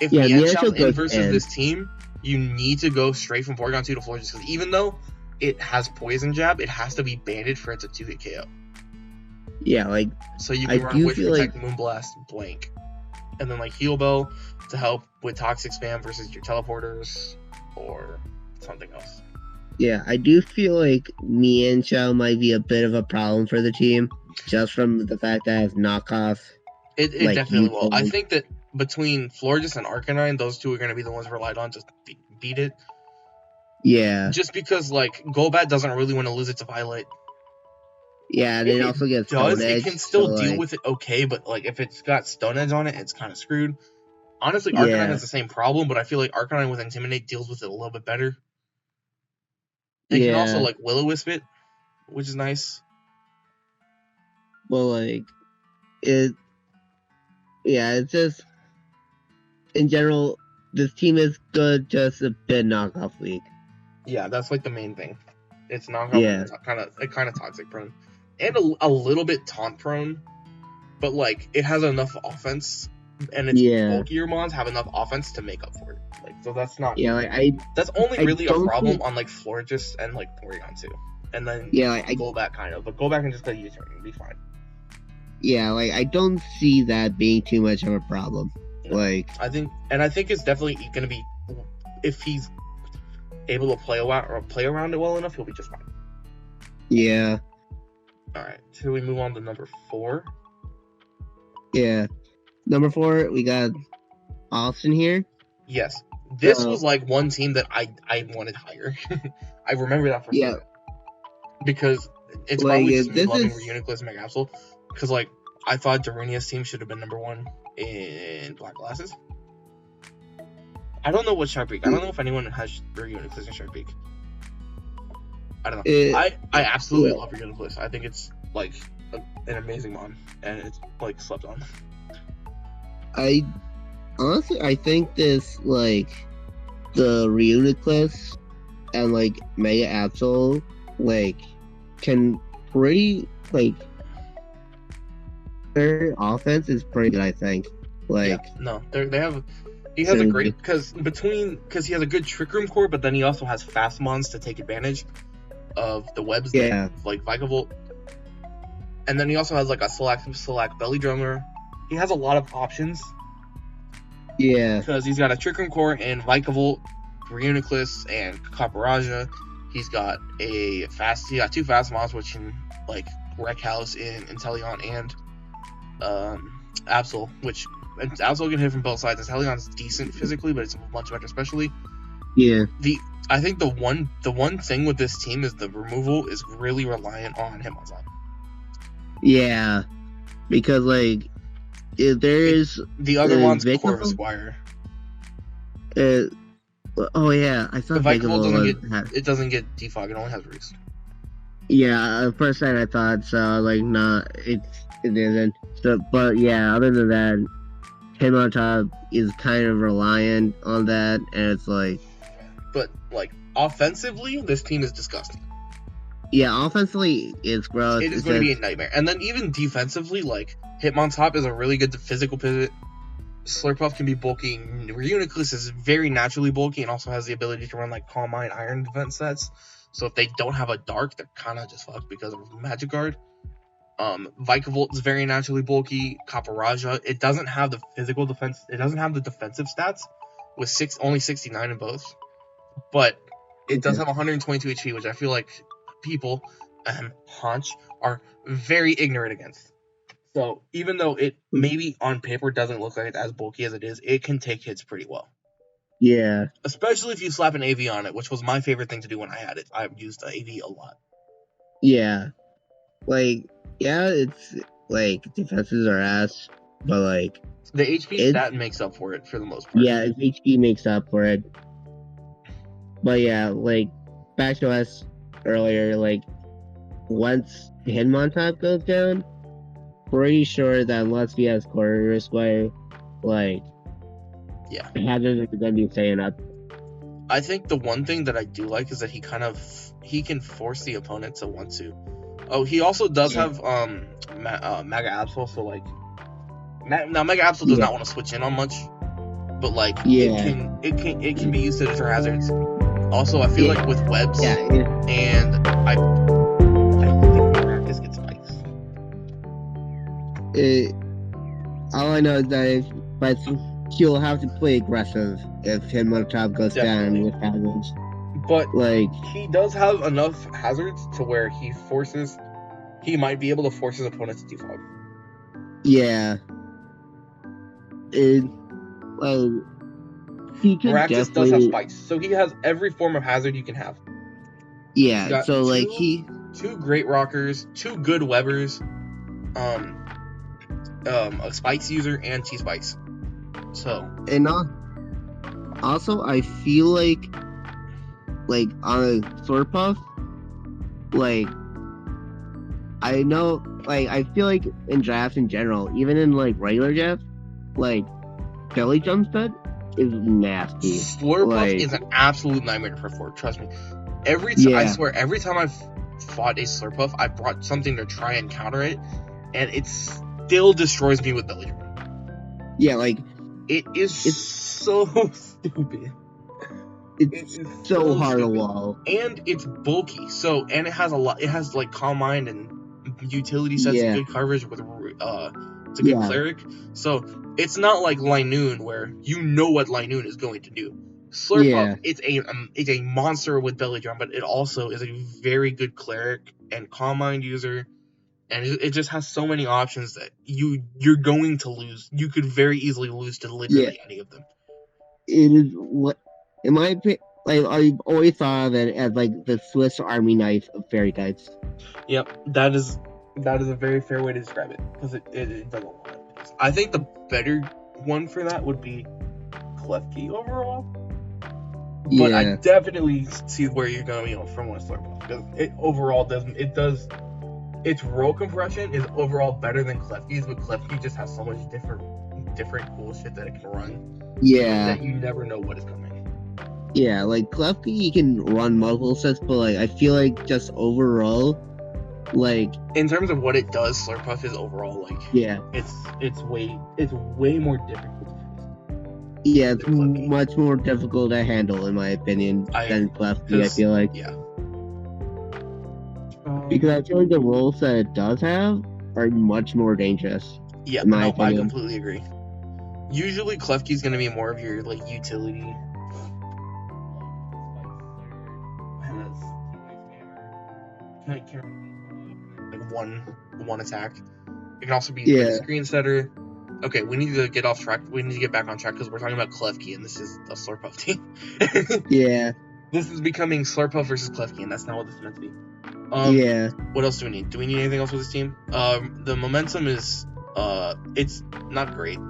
if Mienshao versus this team, you need to go straight from Porygon 2 to Florges, because even though it has Poison Jab, it has to be banded for it to 2-hit KO. Yeah, like, so you can run Wish, Protect, Moonblast, Blank, and then like Heal Bell to help with Toxic Spam versus your teleporters or something else. Yeah, I do feel like Mienshao might be a bit of a problem for the team, just from the fact that it's knockoff. It definitely will. I think that between Florges and Arcanine, those 2 are going to be the ones relied on to beat it. Yeah. Just because, like, Golbat doesn't really want to lose it to Violet. Yeah, and If it it also gets does, Stone it Edge. can still so, deal like, with it okay, but like if it's got Stone Edge on it, it's kind of screwed. Honestly, Arcanine Yeah. has the same problem, but I feel like Arcanine with Intimidate deals with it a little bit better. It can also Yeah. like Will-O-Wisp it, which is nice. Well, like, it's just, in general, this team is good, just a bit knockoff weak. Yeah, that's like the main thing. It's knockoff Yeah. and kind of toxic prone, and a little bit taunt prone, but like it has enough offense, and its bulkier mons have enough offense to make up for it. Like, so that's not. Yeah, like, that's only really a don't problem think- on like Florges and like Porygon too, and then Yeah, like, go back kind of, but go back and just get U-turn and be fine. Yeah, like, I don't see that being too much of a problem. Yeah. Like, I think it's definitely going to be, if he's able to play around it well enough, he'll be just fine. Yeah. All right, should we move on to number 4? Yeah. Number 4, we got Austin here. Yes, this was like one team that I wanted higher. I remember that for sure. Because it's like, probably just me loving Reuniclus and Megapsol. Because like I thought Darunia's team should have been number 1 in Black Glasses. I don't know what Sharpeak. I don't know if anyone has Reuniclus and Sharpeak. I don't know. I absolutely love Reuniclus. I think it's like an amazing mon, and it's like slept on. I think this, like, the Reuniclus and like Mega Absol, like, can pretty, like, their offense is pretty good, I think. Like, no, they have. He has a great because he has a good Trick Room core, but then he also has fast mons to take advantage of the webs that, like Vikavolt, and then he also has like a select Belly Drummer. He has a lot of options. Yeah, because he's got a Trick Room core and Vikavolt, Reuniclus, and Caparaja. He's got two fast mons, which can like wreck house in Inteleon and Absol, which Absol can hit from both sides. Inteleon's decent physically, but it's much better specially. Yeah. I think the one thing with this team is the removal is really reliant on Hitmonchan. Yeah, because like there is the other one's Corvisquire. Oh yeah, I thought it doesn't get defog. It only has Roost. Yeah, at first I thought so. Like, it isn't. So, but yeah, other than that, Hitmonchan is kind of reliant on that, and it's like. But like offensively, this team is disgusting. Yeah, offensively, it's gross. It is going to be a nightmare. And then even defensively, like, Hitmontop is a really good physical pivot. Slurpuff can be bulky. Reuniclus is very naturally bulky and also has the ability to run, like, Calm Mind Iron defense sets. So if they don't have a Dark, they're kind of just fucked because of Magic Guard. Vikavolt is very naturally bulky. Caparaja, it doesn't have the physical defense. It doesn't have the defensive stats with only 69 in both. But it does have 122 HP, which I feel like people and Haunch are very ignorant against. So even though it maybe on paper doesn't look like it's as bulky as it is, it can take hits pretty well. Yeah. Especially if you slap an AV on it, which was my favorite thing to do when I had it. I used AV a lot. Yeah. Like, yeah, it's like defenses are ass, but like the HP stat makes up for it for the most part. Yeah, HP makes up for it. But yeah, like back to us earlier, like once Hitmontop goes down, pretty sure that unless he has Corvisquire, like hazards are gonna be staying up. I think the one thing that I do like is that he can force the opponent to want to. Oh, he also does have Mega Absol, so like now Mega Absol does not want to switch in on much, but like it can be used to deter hazards. Also, I feel like with webs and I think Marcus gets spikes. All I know is that he'll have to play aggressive if Hitmontop goes down with hazards. But like he does have enough hazards to where he might be able to force his opponent to defog. Yeah. Maractus does have spikes, so he has every form of hazard you can have. Yeah, so like 2 great rockers, 2 good Webers, a spikes user, and T-spikes. So. And also, I feel like on a Slurpuff, like, I know, like, I feel like in drafts in general, even in, like, regular drafts, like, belly jump set is nasty. Slurpuff is an absolute nightmare to perform, trust me. I swear, every time I've fought a Slurpuff, I brought something to try and counter it, and it still destroys me with belly jump. Yeah, like, it's so stupid. It's so hard to wall. And it's bulky, and it has it has like Calm Mind and utility sets and good coverage with it's a good cleric. So it's not like Linoon where you know what Linoon is going to do. Slurpuff, it's a monster with belly drum, but it also is a very good cleric and Calm Mind user, and it just has so many options that you're going to lose. You could very easily lose to literally any of them. It is what, in my opinion, like, I've always thought of it as like the Swiss Army knife of fairy types. Yep, that is a very fair way to describe it, because it does a lot. I think the better one for that would be Klefki overall. But I definitely see where you're going from one Slurpuff, because it overall its roll compression is overall better than Klefki's, but Klefki just has so much different cool shit that it can run. That you never know what is coming. Yeah, like Klefki, you can run multiple sets, but like I feel like just overall, like in terms of what it does, Slurpuff is overall like it's way more difficult. Yeah, it's much more difficult to handle, in my opinion, than Klefki. I feel like because I feel like the roles that it does have are much more dangerous. Yeah, no, I completely agree. Usually, Klefki's gonna be more of your like utility. Like one attack. It can also be like a screen setter. Okay, we need to get off track. We need to get back on track because we're talking about Klefki, and this is a Slurpuff team. This is becoming Slurpuff versus Klefki, and that's not what this is meant to be. What else do we need? Do we need anything else with this team? The momentum is it's not great.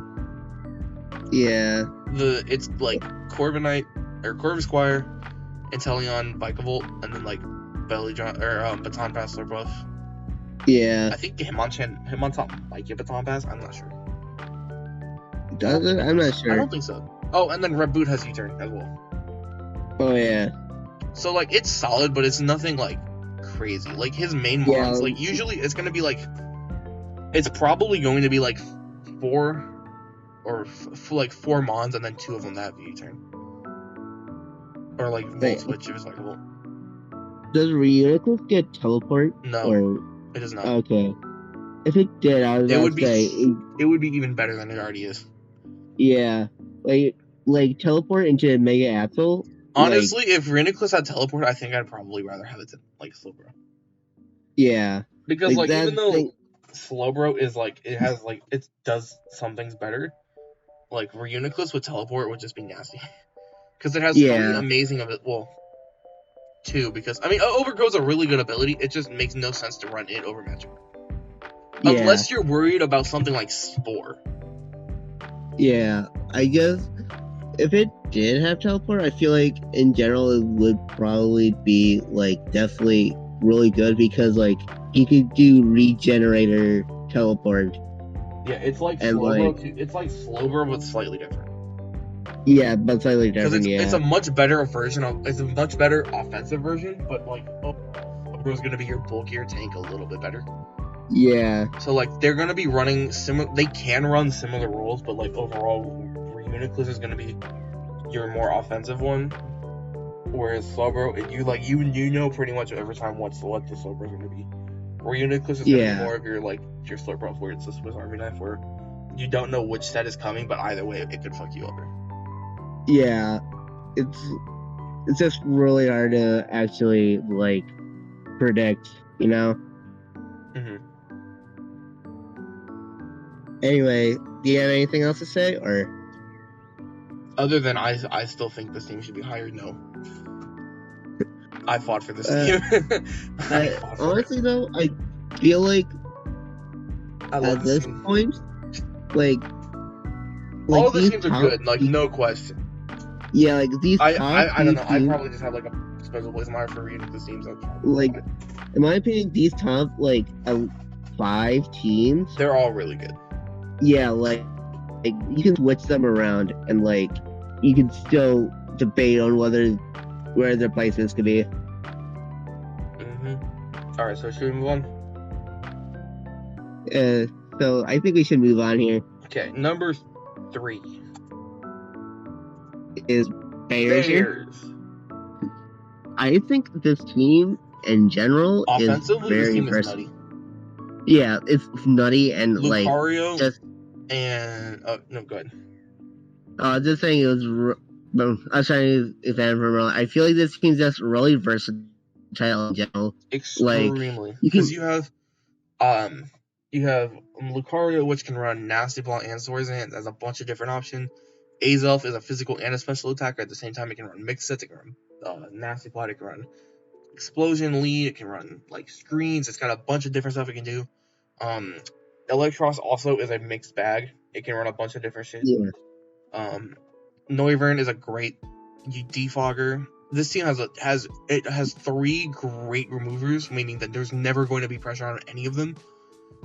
It's like Corviknight or Corvisquire, Inteleon, Vikavolt, and then like Belly John or Baton Pass Slurpuff. I think Hitmontop might get Baton Pass. I'm not sure. Does it? I'm not sure. I don't think so. Oh, and then Reboot has U-turn as well. Oh yeah. So like it's solid, but it's nothing like crazy. Like his main mons, like usually it's gonna be like, it's probably going to be like 4 mons and then 2 of them that have U-turn. Or like Volt Switch if it's like a Volt. Does Reuniclus get teleport? No, it does not. Okay. If it did, I was going to say it would be even better than it already is. Yeah, like teleport into Mega Axel. Honestly, if Reuniclus had teleport, I think I'd probably rather have it like Slowbro. Yeah, because like even though Slowbro is like it does some things better, like Reuniclus with teleport would just be nasty. Because it has so many amazing of it. Well, 2 because I mean Overgrow's a really good ability. It just makes no sense to run it over Magic. Unless you're worried about something like Spore. Yeah, I guess if it did have teleport, I feel like in general it would probably be like definitely really good because like you could do Regenerator teleport. Yeah, it's like Slowbro. It's like Slowbro but slightly different. Yeah, but slightly different. Because it's a much better version of. It's a much better offensive version, but like Slowbro's gonna be your bulkier tank a little bit better. Yeah. So like they're gonna be running similar. They can run similar roles, but like overall, Reuniclus is gonna be your more offensive one, whereas Slowbro, you know pretty much every time what the Slowbro's gonna be. Reuniclus is gonna be more of your Slurpuff, where it's a Swiss Army knife, where you don't know which set is coming, but either way it could fuck you over. Yeah, it's just really hard to actually like predict, you know. Anyway, do you have anything else to say, or other than I still think this team should be higher? No. I fought for this team. Honestly though, I feel like at this point, like all the these teams are good, like no question. Yeah, like these top I don't know. teams, I probably just have like a special place in my heart for reading the teams. Like, in my opinion, these top 5 teams, they're all really good. Yeah, like you can switch them around and you can still debate on where their placements could be. All right, so should we move on? So I think we should move on here. Okay, number 3 is Bears. I think this team in general offensively, is very this team is nutty. Yeah, it's nutty and Lucario and no, go ahead. Just saying it was. I was trying to expand from earlier. I feel like this team's just really versatile in general. Extremely, because you have Lucario, which can run Nasty Ball and Swords Dance as a bunch of different options. Azelf is a physical and a special attacker at the same time. It can run Mixes, it can run Nasty Plot, it can run Explosion Lead, it can run screens. It's got a bunch of different stuff it can do. Electros also is a mixed bag. It can run a bunch of different shit. Yeah. Noivern is a great defogger. This team has 3 great removers, meaning that there's never going to be pressure on any of them,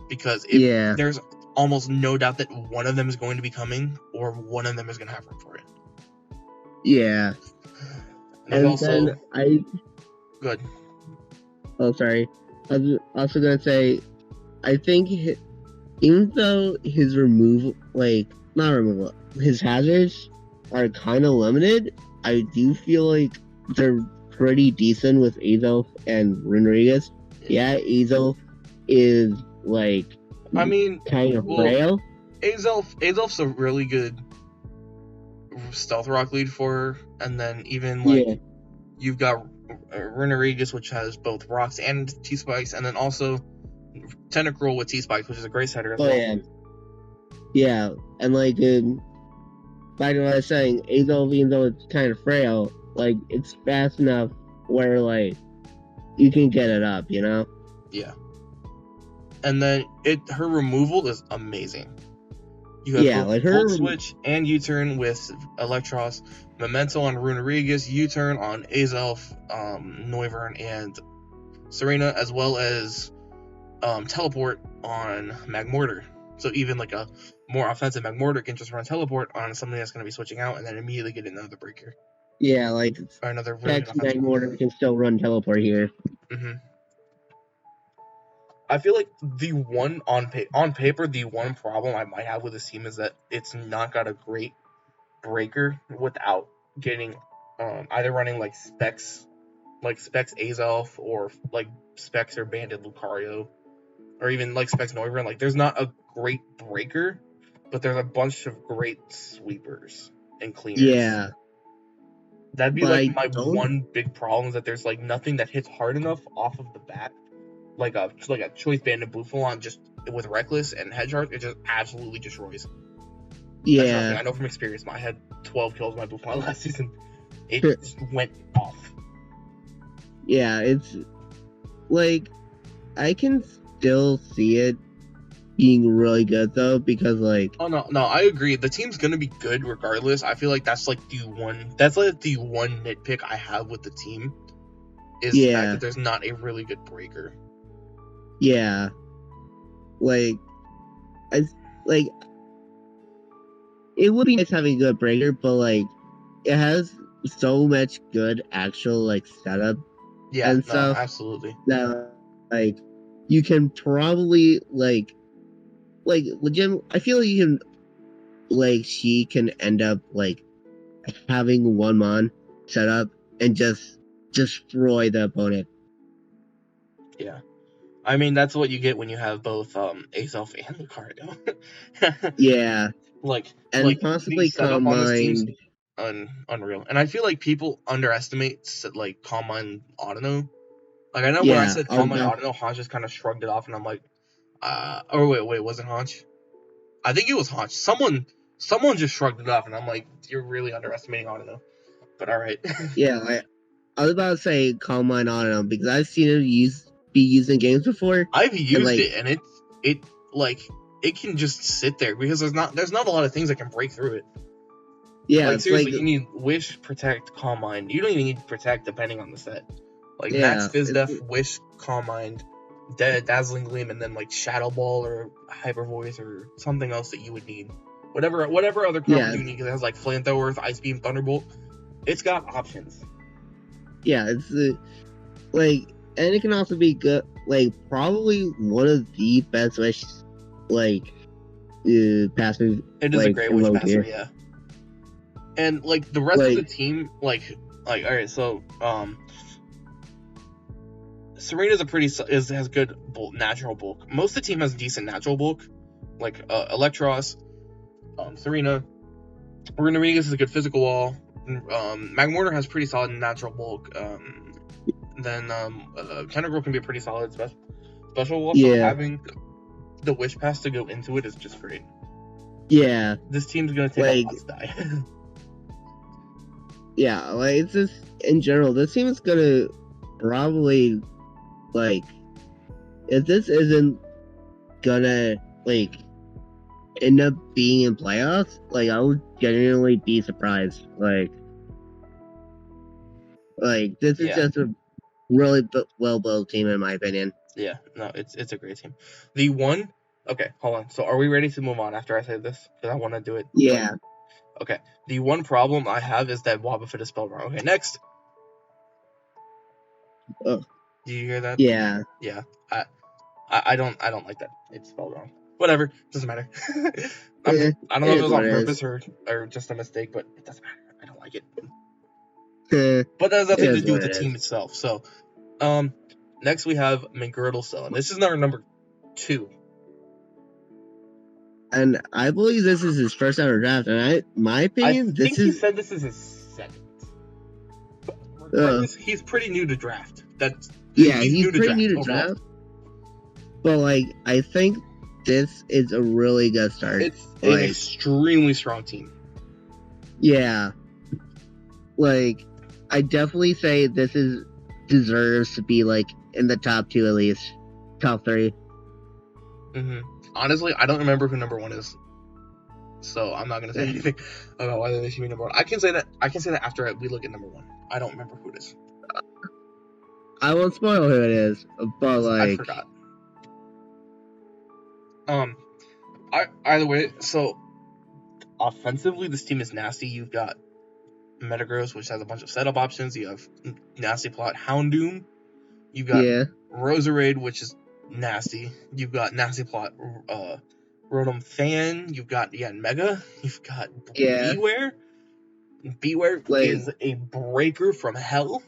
because there's almost no doubt that one of them is going to be coming, or one of them is going to have room for it. Yeah. And also, good. Oh, sorry. I was also gonna say, I think even though his his hazards are kind of limited, I do feel like they're pretty decent with Azelf and Rodriguez. Yeah, Azelf is kind of frail. Azelf's a really good stealth rock lead for her, and then even you've got Rodriguez, which has both rocks and T-spikes, and then also Tentacruel with T-spikes, which is a great setter as well. Yeah, and back to what I was saying, Azelf, even though it's kind of frail, it's fast enough where you can get it up, you know? Yeah. And then her removal is amazing. You have Volt Switch and U-turn with Electros, Memento on Rodriguez, U-turn on Azelf, Noivern, and Serena, as well as Teleport on Magmortar. So even a more offensive Magmortar can just run Teleport on something that's going to be switching out and then immediately get another breaker. Yeah, or another really Magmortar can still run Teleport here. I feel like on paper, the one problem I might have with this team is that it's not got a great breaker without getting either running Specs Azelf, or Specs or Banded Lucario, or even Specs Noivern. There's not a great breaker, but there's a bunch of great sweepers and cleaners. Yeah. That'd be my one big problem, is that there's nothing that hits hard enough off of the bat. Like a Choice Banded Bufalon, just with Reckless and Headcharge, it just absolutely destroys. Yeah. I know from experience. I had 12 kills with my Bufalon last season. It just went off. Yeah, it's I can still see it being really good though, because oh no, I agree. The team's gonna be good regardless. I feel like that's the one nitpick I have with the team, is the fact that there's not a really good breaker. Yeah. It would be nice having a good breaker, but it has so much good actual setup. Yeah, and stuff absolutely. That you can probably legit. I feel like you can she can end up having one mon set up and just destroy the opponent. Yeah. I mean, that's what you get when you have both Azelf and Lucario. Yeah. And possibly combined. Unreal. And I feel like people underestimate combine Autono. I know when I said combine Autono, Hanch just kind of shrugged it off, and I'm like, wait, was it Hanch? I think it was Hanch. Someone just shrugged it off, and I'm like, you're really underestimating Autono. But alright. Yeah, I was about to say Calm Mind on him because I've seen him be used in games before. I've used it, and it can just sit there because there's not a lot of things that can break through it. Yeah, like it's seriously, like, you need Wish, Protect, Calm Mind. You don't even need Protect depending on the set. Like yeah, Max Fizz Def, Wish, Calm Mind, Dazzling Gleam, and then like Shadow Ball or Hyper Voice or something else that you would need. Whatever other combos you need, because it has like Flamethrower, Ice Beam, Thunderbolt. It's got options. Yeah, it's like, and it can also be good. Like probably one of the best Wish passive. It is a great Wish passive, yeah. And like the rest of the team, like all right, so Serena's has good natural bulk. Most of the team has decent natural bulk, like Electros, Serena. Remixes is a good physical wall. Magmortar has pretty solid natural bulk. Then Tentacruel can be a pretty solid special wall. So having the Wish Pass to go into it is just great. Yeah. This team's gonna take a lot to die. Yeah, like it's just in general, this team is gonna probably if this isn't gonna end up being in playoffs, I would genuinely be surprised. This is just a really well built team in my opinion. Yeah, no, it's a great team. Okay, hold on. So are we ready to move on after I say this? Because I want to do it. Yeah. Okay. The one problem I have is that Wobbuffet is spelled wrong. Okay, next. Oh. Do you hear that? Yeah. Yeah. I don't like that. It's spelled wrong. Whatever. Doesn't matter. I don't know if it was on purpose or just a mistake, but it doesn't matter. I don't like it. But that has nothing to do with the team itself. So, next we have McGriddle. And this is our number 2. And I believe this is his first ever draft. And my opinion, he said this is his second. He's pretty new to draft. He's pretty new to draft. But I think this is a really good start. It's an extremely strong team. Yeah. I definitely say this deserves to be in the top 2 at least, top 3. Mm-hmm. Honestly, I don't remember who number 1 is, so I'm not gonna say anything about whether they should be number 1. I can say that after we look at number 1. I don't remember who it is. I won't spoil who it is, but I forgot. Either way, so offensively, this team is nasty. You've got Metagross, which has a bunch of setup options. You have Nasty Plot, Houndoom. You've got Roserade, which is nasty. You've got Nasty Plot, Rotom Fan. You've got Mega. You've got Beware. Beware is a breaker from hell.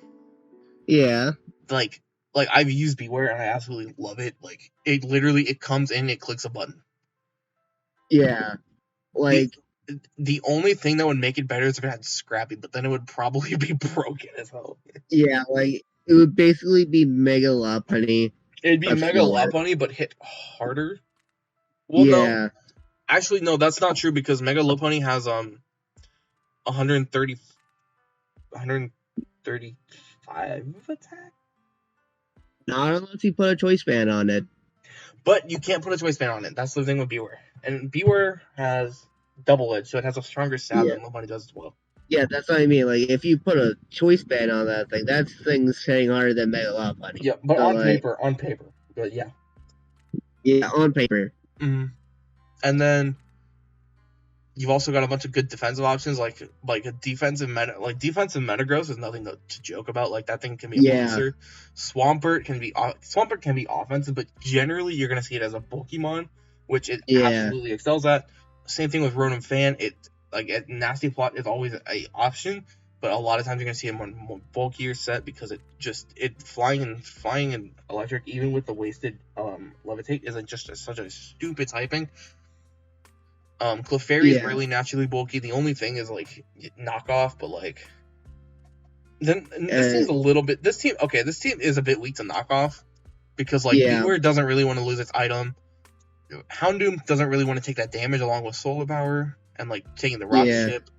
Yeah. I've used Beware and I absolutely love it. It comes in, it clicks a button. Yeah. The only thing that would make it better is if it had Scrappy, but then it would probably be broken as hell. Yeah, it would basically be Mega Lopunny. It'd be Mega Lopunny, but hit harder. Well, no. Actually, no, that's not true because Mega Lopunny has 135 attack. Not unless you put a choice band on it. But you can't put a choice band on it. That's the thing with Beware. And Beware has double edge, so it has a stronger stab than Lopunny does as well. Yeah, that's what I mean. If you put a choice band on that thing, that thing's hitting harder than Mega Lopunny. Yeah, but on paper. But yeah. Yeah, on paper. Mm-hmm. And then you've also got a bunch of good defensive options, like a defensive Metagross is nothing to joke about. That thing can be a monster. Swampert can be offensive, but generally you're gonna see it as a Pokemon, which it absolutely excels at. Same thing with Rotom Fan. Nasty Plot is always a option, but a lot of times you're gonna see a more bulkier set because it flying and electric, even with the wasted Levitate, isn't just such a stupid typing. Clefairy is really naturally bulky. The only thing is knockoff, but then this team's a little bit. This team is a bit weak to knockoff because Beware doesn't really want to lose its item. Houndoom doesn't really want to take that damage along with Solar Power and taking the Rock Chip.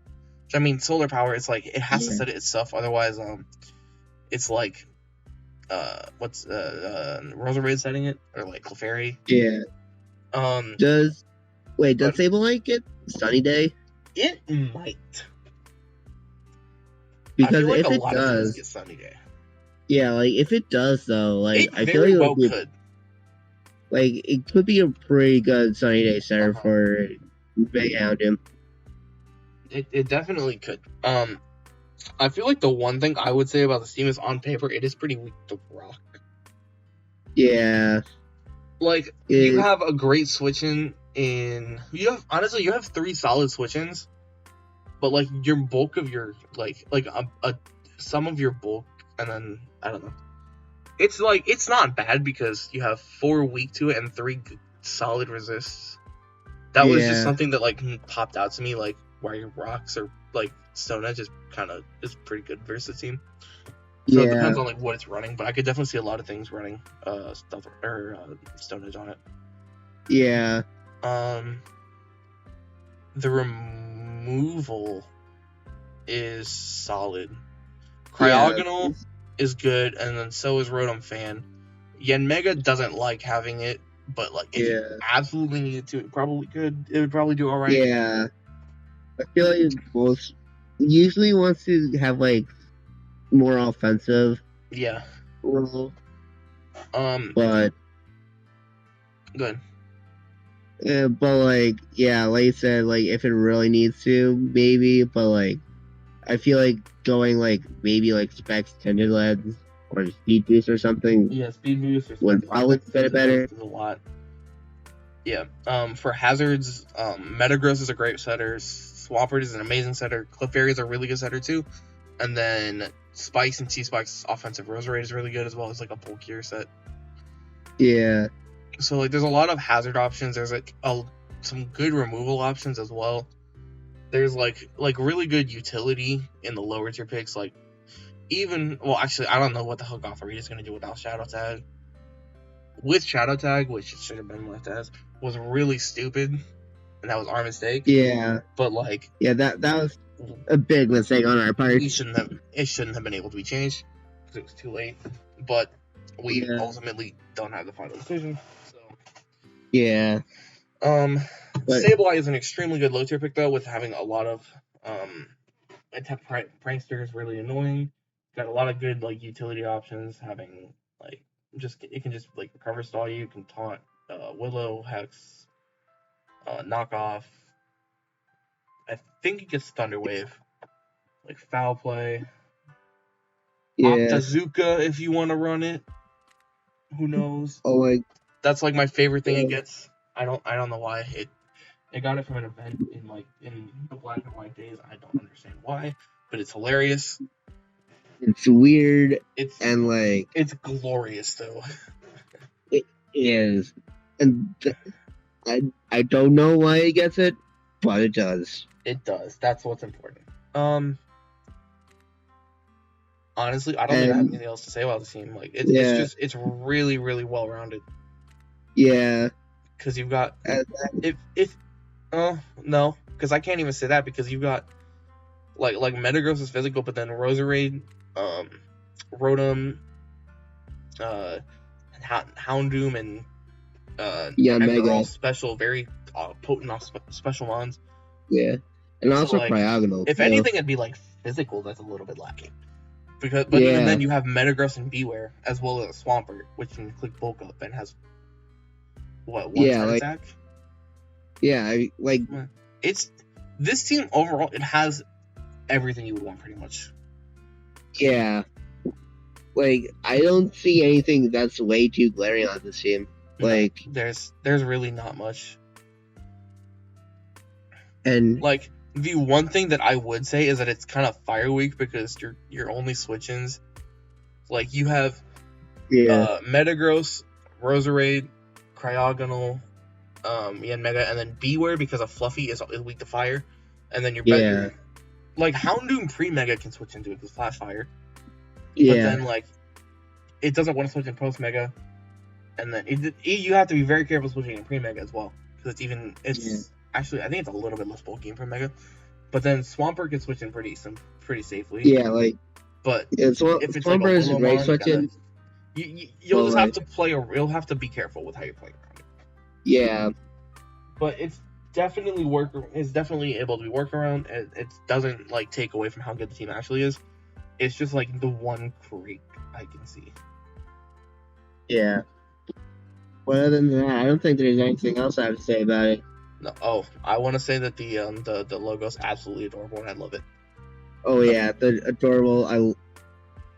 Which, I mean, Solar Power, it's it has to set it itself, otherwise it's like Roserade setting it, or like Clefairy. Yeah. Does Sableye get Sunny Day? It might. Because I feel like if a it lot of things does, get Sunny Day. yeah, like if it does though, like It I feel like very it well would be, could. like it could be a pretty good Sunny Day setter Uh-huh. for Houndoom. It definitely could. I feel like the one thing I would say about this team is on paper it is pretty weak to rock. Yeah. Like you have a great switch-in you have 3 solid switch-ins, but like your bulk of your some of your bulk, and then I don't know. It's like it's not bad because you have 4 weak to it and 3 solid resists. That was just something that like popped out to me, like why your rocks or like Stone Edge is pretty good versus the team. So it depends on like what it's running, but I could definitely see a lot of things running stuff or Stone Edge on it. Yeah. The removal is solid. Cryogonal is good, and then so is Rotom Fan. Yanmega doesn't like having it, but like if you absolutely needed to, it would probably do alright. Yeah. I feel like most usually wants to have like more offensive. Yeah. Role. But good. Yeah, but like you said, like if it really needs to, maybe. But like, I feel like going like maybe like Specs Tended Lens or Speed Boost or something. Yeah, Speed Boost or would probably fit it better. A lot. Yeah. For hazards, Metagross is a great setter. Swampert is an amazing setter. Clefairy is a really good setter too. And then Spikes and T-Spikes offensive Roserade is really good as well as like a bulkier set. Yeah. So like there's a lot of hazard options. There's like some good removal options as well. There's like really good utility in the lower tier picks. Like actually I don't know what the hell Gothorita is gonna do without Shadow Tag. With Shadow Tag, which it should have been left as, was really stupid, and that was our mistake. Yeah. But like that was a big mistake on our part. It shouldn't have been able to be changed because it was too late. But we ultimately don't have the final decision. So yeah. Sableye is an extremely good low tier pick though, with having a lot of attack prankster is really annoying. Got a lot of good like utility options. Having like it can just like recover stall you. It can taunt Willow, Hex, knockoff. I think it gets Thunder Wave. Like Foul Play. Octazooka if you want to run it. Who knows? Oh, like that's like my favorite thing it gets. I don't know why it got it from an event in the black and white days. I don't understand why, but it's hilarious. It's weird. It's glorious though. It is, and I don't know why it gets it, but it does. It does. That's what's important. Honestly, I don't think I have anything else to say about the team. Like it's really, really well rounded. Yeah. Because you've got no, because I can't even say that because you've got like Metagross is physical, but then Roserade, Rotom, Houndoom, and they're all special, very potent special mons. Yeah, and also Cryogonal. If anything, it'd be like physical. That's a little bit lacking. But even then, you have Metagross and Beware as well as Swampert, which can click bulk up and has one attack. Yeah, it's this team overall. It has everything you would want, pretty much. Yeah, like I don't see anything that's way too glaring on this team. Like there's really not much. And like the one thing that I would say is that it's kind of fire weak because your only switch-ins, like you have Metagross, Roserade, Cryogonal, Yanmega, and then Beware because of Fluffy is weak to fire, and then your like Houndoom pre-Mega can switch into it because Flash Fire. But then like it doesn't want to switch in post-Mega, and then you have to be very careful switching in pre-Mega as well because actually I think it's a little bit less bulky in pre-Mega, but then Swampert can switch in pretty safely. Yeah, like But If if it's like a Swampert is low great mon, switching. you'll just have to you'll have to be careful with how you're playing around it. Yeah. But it's definitely able to be worked around. It doesn't like take away from how good the team actually is. It's just like the one creek I can see. Yeah. Well, other than that, I don't think there's anything else I have to say about it. No. Oh, I want to say that the logo's absolutely adorable and I love it. Oh yeah, the adorable.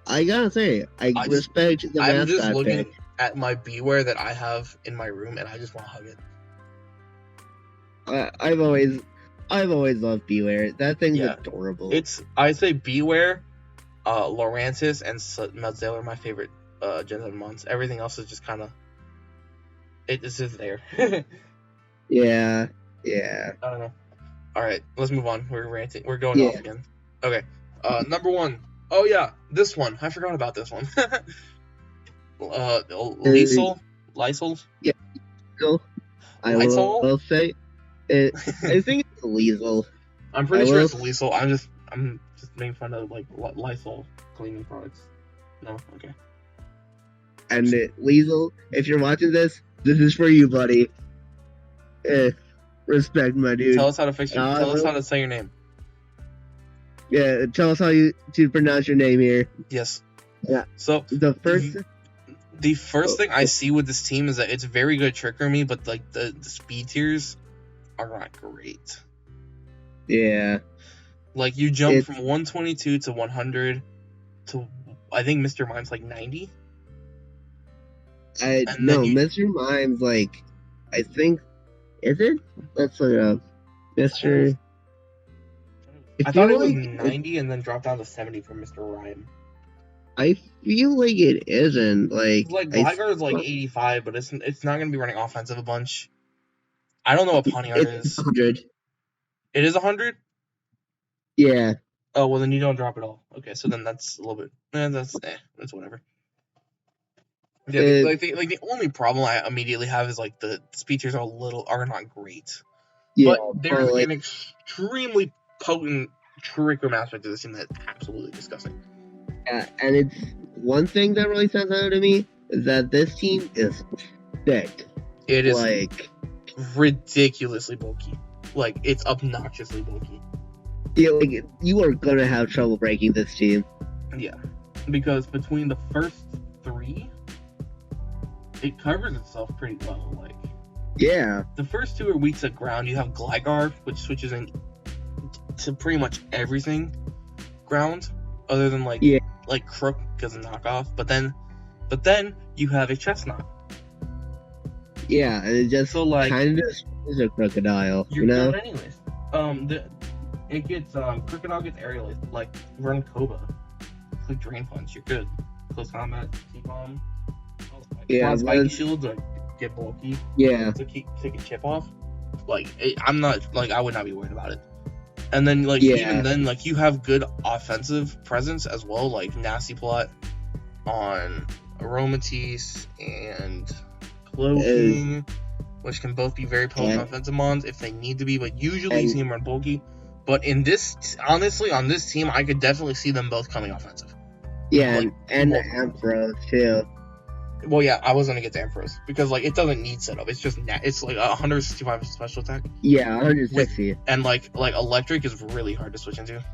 I gotta say, I respect the mascot. I'm just looking at my Beware that I have in my room and I just want to hug it. I've always loved Beware. That thing's adorable. I say Beware, Laurantis, and Mudzale are my favorite Gen 7 mons. Everything else is just kind of it's just there. Yeah. I don't know. All right, let's move on. We're ranting. We're going off again. Okay. Number 1. Oh yeah, this one. I forgot about this one. Lysol. Yeah. I will say it. I think it's Lysol. I'm pretty sure it's Lysol. I'm just making fun of like Lysol cleaning products. No, okay. And Lysol, if you're watching this is for you, buddy. Respect, my dude. Tell us how to fix your. Tell us how to say your name. Yeah, tell us how to pronounce your name here. Yes. Yeah. So the first thing I see with this team is that it's very good trickery me, but like the speed tiers are not great. Yeah. Like you jump from 122 to 100 to I think Mr. Mime's like 90. Mr. Mime's like I think is it? Let's look it up. Mr. I thought it was 90 and then dropped down to 70 for Mr. Rhyme. I feel like it isn't. Like Gligar's like 85, but it's not gonna be running offensive a bunch. I don't know what Pawniard is. 100. It is 100? Yeah. Oh well, then you don't drop it all. Okay, so then that's a little bit. That's whatever. Yeah, the only problem I immediately have is like the speed tiers are not great. Yeah, but there's an extremely potent curriculum aspect to this team that's absolutely disgusting. Yeah, and it's one thing that really stands out to me is that this team is thick. It is like ridiculously bulky. Like it's obnoxiously bulky. Yeah, like you are gonna have trouble breaking this team. Yeah, because between the first 3, it covers itself pretty well. Like yeah, the first 2 are weak to ground. You have Gligar, which switches in to pretty much everything ground, other than like Crook because of knockoff. But then you have a Chestnut. Yeah, and it just kind of is a Crocodile. You're done anyways. Crocodile gets aerial, like run Koba, click Drain Punch, you're good. Close combat, T-Bomb. Yeah, Spiky Shields get bulky. Yeah. To take a chip off. Like I'm not like I would not be worried about it. And then even then you have good offensive presence as well, like Nasty Plot on Aromatisse and Cloaking, which can both be very potent offensive mons if they need to be, but usually you see them run bulky. But honestly, on this team, I could definitely see them both coming offensive. Yeah, and the Ampharos too. Well, yeah, I was gonna get to Ampharos because it doesn't need setup. It's just it's like 165 special attack. Yeah, 160. And like electric is really hard to switch into.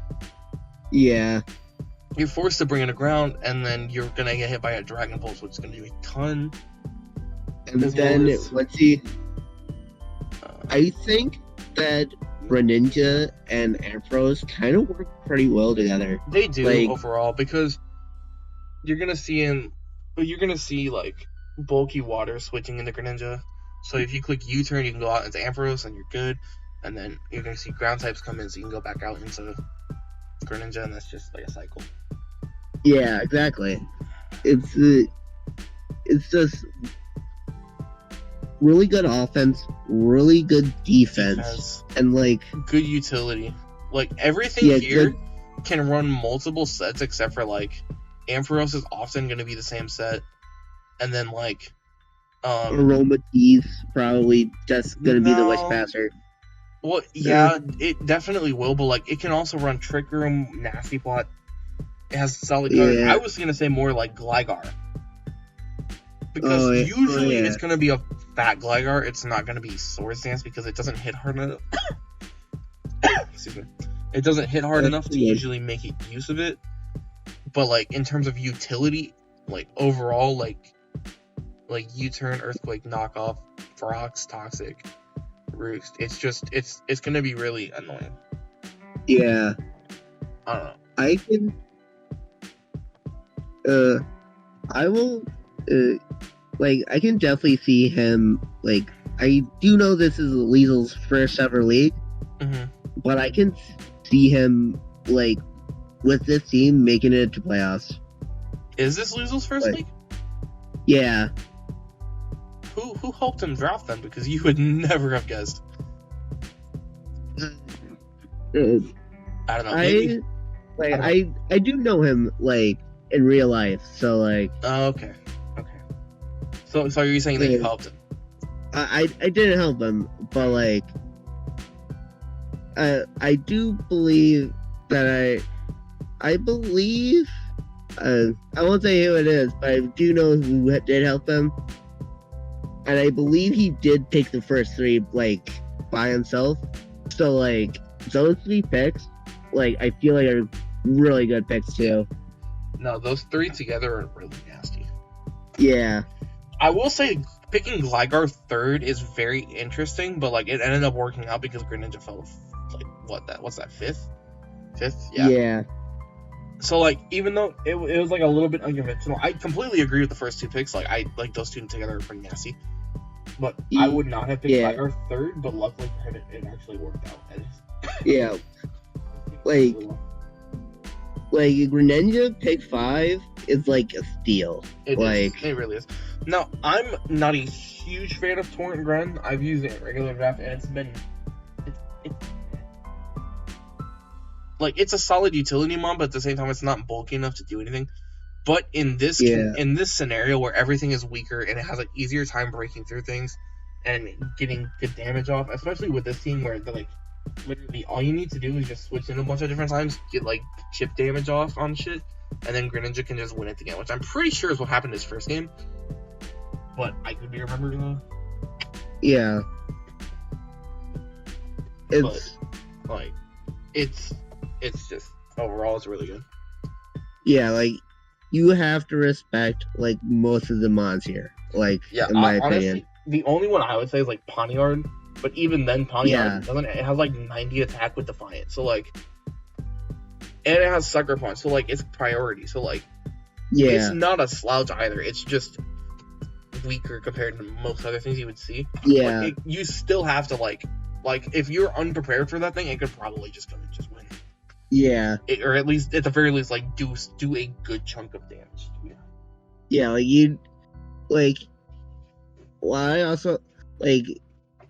Yeah. You're forced to bring it to ground, and then you're gonna get hit by a Dragon Pulse, which is gonna do a ton. And then let's see. I think that Greninja and Ampharos kind of work pretty well together. They do overall because you're gonna see bulky water switching into Greninja. So if you click U-turn, you can go out into Ampharos and you're good. And then you're gonna see ground types come in, so you can go back out into Greninja, and that's just like a cycle. Yeah, exactly. It's just really good offense, really good defense. And good utility. Like everything here can run multiple sets except for Ampharos is often going to be the same set, and then Aromatisse probably just going to be the Wish Passer. Well, yeah, it definitely will, but it can also run Trick Room, Nasty Plot, It has solid colors. Yeah. I was gonna say more like Gligar. Because usually it's gonna be a fat Gligar. It's not gonna be Swords Dance because it doesn't hit hard enough. Excuse me. It doesn't hit hard enough to usually make it use of it. But like in terms of utility, like overall, like U-turn, Earthquake, Knockoff, Frox, Toxic, Roost. It's just it's gonna be really annoying. Yeah. I don't know. I can. I will. Like I can definitely see him. Like I do know this is Liesel's first ever league, but I can see him like with this team making it to playoffs. Is this Liesel's first league? Yeah. Who helped him draft them? Because you would never have guessed. I don't know. Maybe, I do know him like in real life, so like. Oh, okay. So are you saying that you helped him? I didn't help him, but like. I do believe that I believe. I won't say who it is, but I do know who did help him. And I believe he did take the first 3, like, by himself. So, like, those 3 picks, like, I feel like are really good picks, too. No, those 3 together are really nasty. Yeah. I will say, picking Gligar 3rd is very interesting, but, like, it ended up working out because Greninja fell, like, what's that, 5th? 5th? Yeah. So, like, even though it was, like, a little bit unconventional, I completely agree with the first 2 picks. Like, I like those 2 together are pretty nasty. But I would not have picked Gligar 3rd, but luckily for him, it actually worked out. Yeah. Like, Greninja pick 5 is, like, a steal. It really is. Now, I'm not a huge fan of Torrent Gren. I've used it in regular draft, and it's been... Like, it's a solid utility mod, but at the same time, it's not bulky enough to do anything. But in this scenario where everything is weaker and it has an easier time breaking through things and getting good damage off, especially with this team where like literally all you need to do is just switch in a bunch of different times, get like chip damage off on shit, and then Greninja can just win it again, which I'm pretty sure is what happened his first game. But I could be remembering that. Yeah. It's just overall it's really good. Yeah, like you have to respect like most of the mods here. Like in my opinion. The only one I would say is like Pawniard, but even then Pawniard doesn't. It has like 90 attack with Defiant, so like, and it has Sucker Punch, so like it's priority. So like, it's not a slouch either. It's just weaker compared to most other things you would see. Yeah, like, you still have to like if you're unprepared for that thing, it could probably just come and just win. Yeah, or at least at the very least, like do a good chunk of damage. Yeah, like you, like. Well, I also like.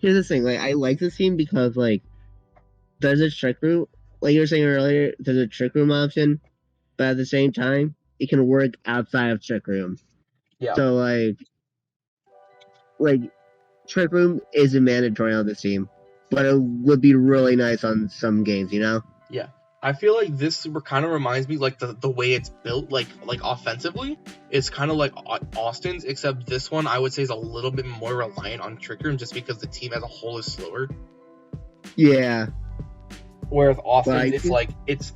Here's the thing, like I like this team because like there's a trick room, like you were saying earlier, there's a trick room option, but at the same time, it can work outside of trick room. Yeah. So like trick room isn't mandatory on this team, but it would be really nice on some games, you know? Yeah. I feel like this kind of reminds me, like, the way it's built, like offensively, it's kind of like Austin's, except this one, I would say, is a little bit more reliant on Trick Room, just because the team as a whole is slower. Yeah. Whereas Austin's, it's like, it's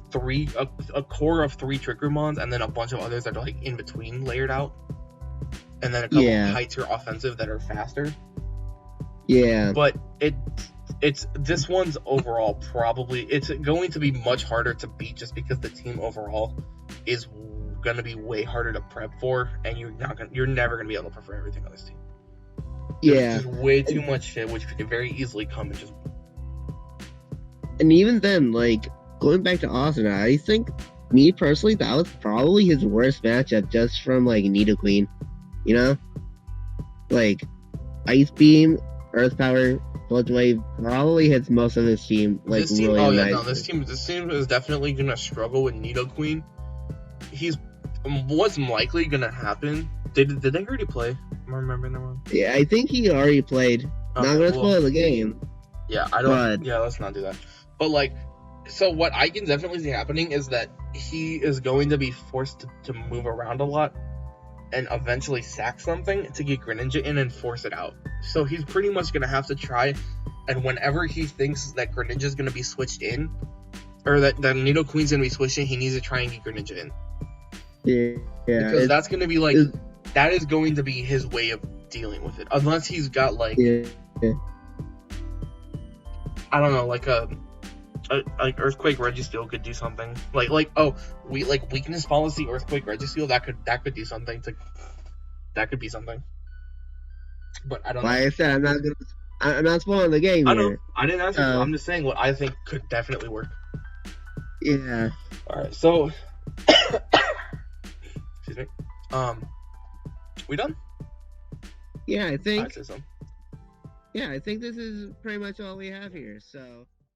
a core of 3 Trick Room mons, and then a bunch of others that are, like, in between layered out. And then a couple high-tier offensive that are faster. Yeah. But it's this one's overall probably it's going to be much harder to beat just because the team overall is going to be way harder to prep for, and you're never going to be able to prep for everything on this team. There's just way too much shit which could very easily come and just. And even then, like going back to Austin, I think me personally that was probably his worst matchup just from like Nidoqueen, you know, like Ice Beam, Earth Power. Blood Wave probably hits most of this team like this team, really nice. This team is definitely gonna struggle with Nidoqueen. What's likely gonna happen? Did they already play? Am I remembering that wrong? Yeah, I think he already played. Okay, not gonna spoil the game. Yeah, I don't. Yeah, let's not do that. But like, so what I can definitely see happening is that he is going to be forced to move around a lot and eventually sack something to get Greninja in and force it out. So he's pretty much going to have to try, and whenever he thinks that Greninja is going to be switched in, or that Nidoqueen's going to be switched in, he needs to try and get Greninja in. Yeah. Because that's going to be like, that is going to be his way of dealing with it. Unless he's got like, I don't know, like like Earthquake Registeel could do something. Like weakness policy Earthquake Registeel, that could do something that could be something. But I don't know. Like I said, I'm not spoiling the game. I know. I didn't ask you. I'm just saying what I think could definitely work. Yeah. Alright, so excuse me. We done? Yeah, I think. I'd say so. Yeah, I think this is pretty much all we have here. So.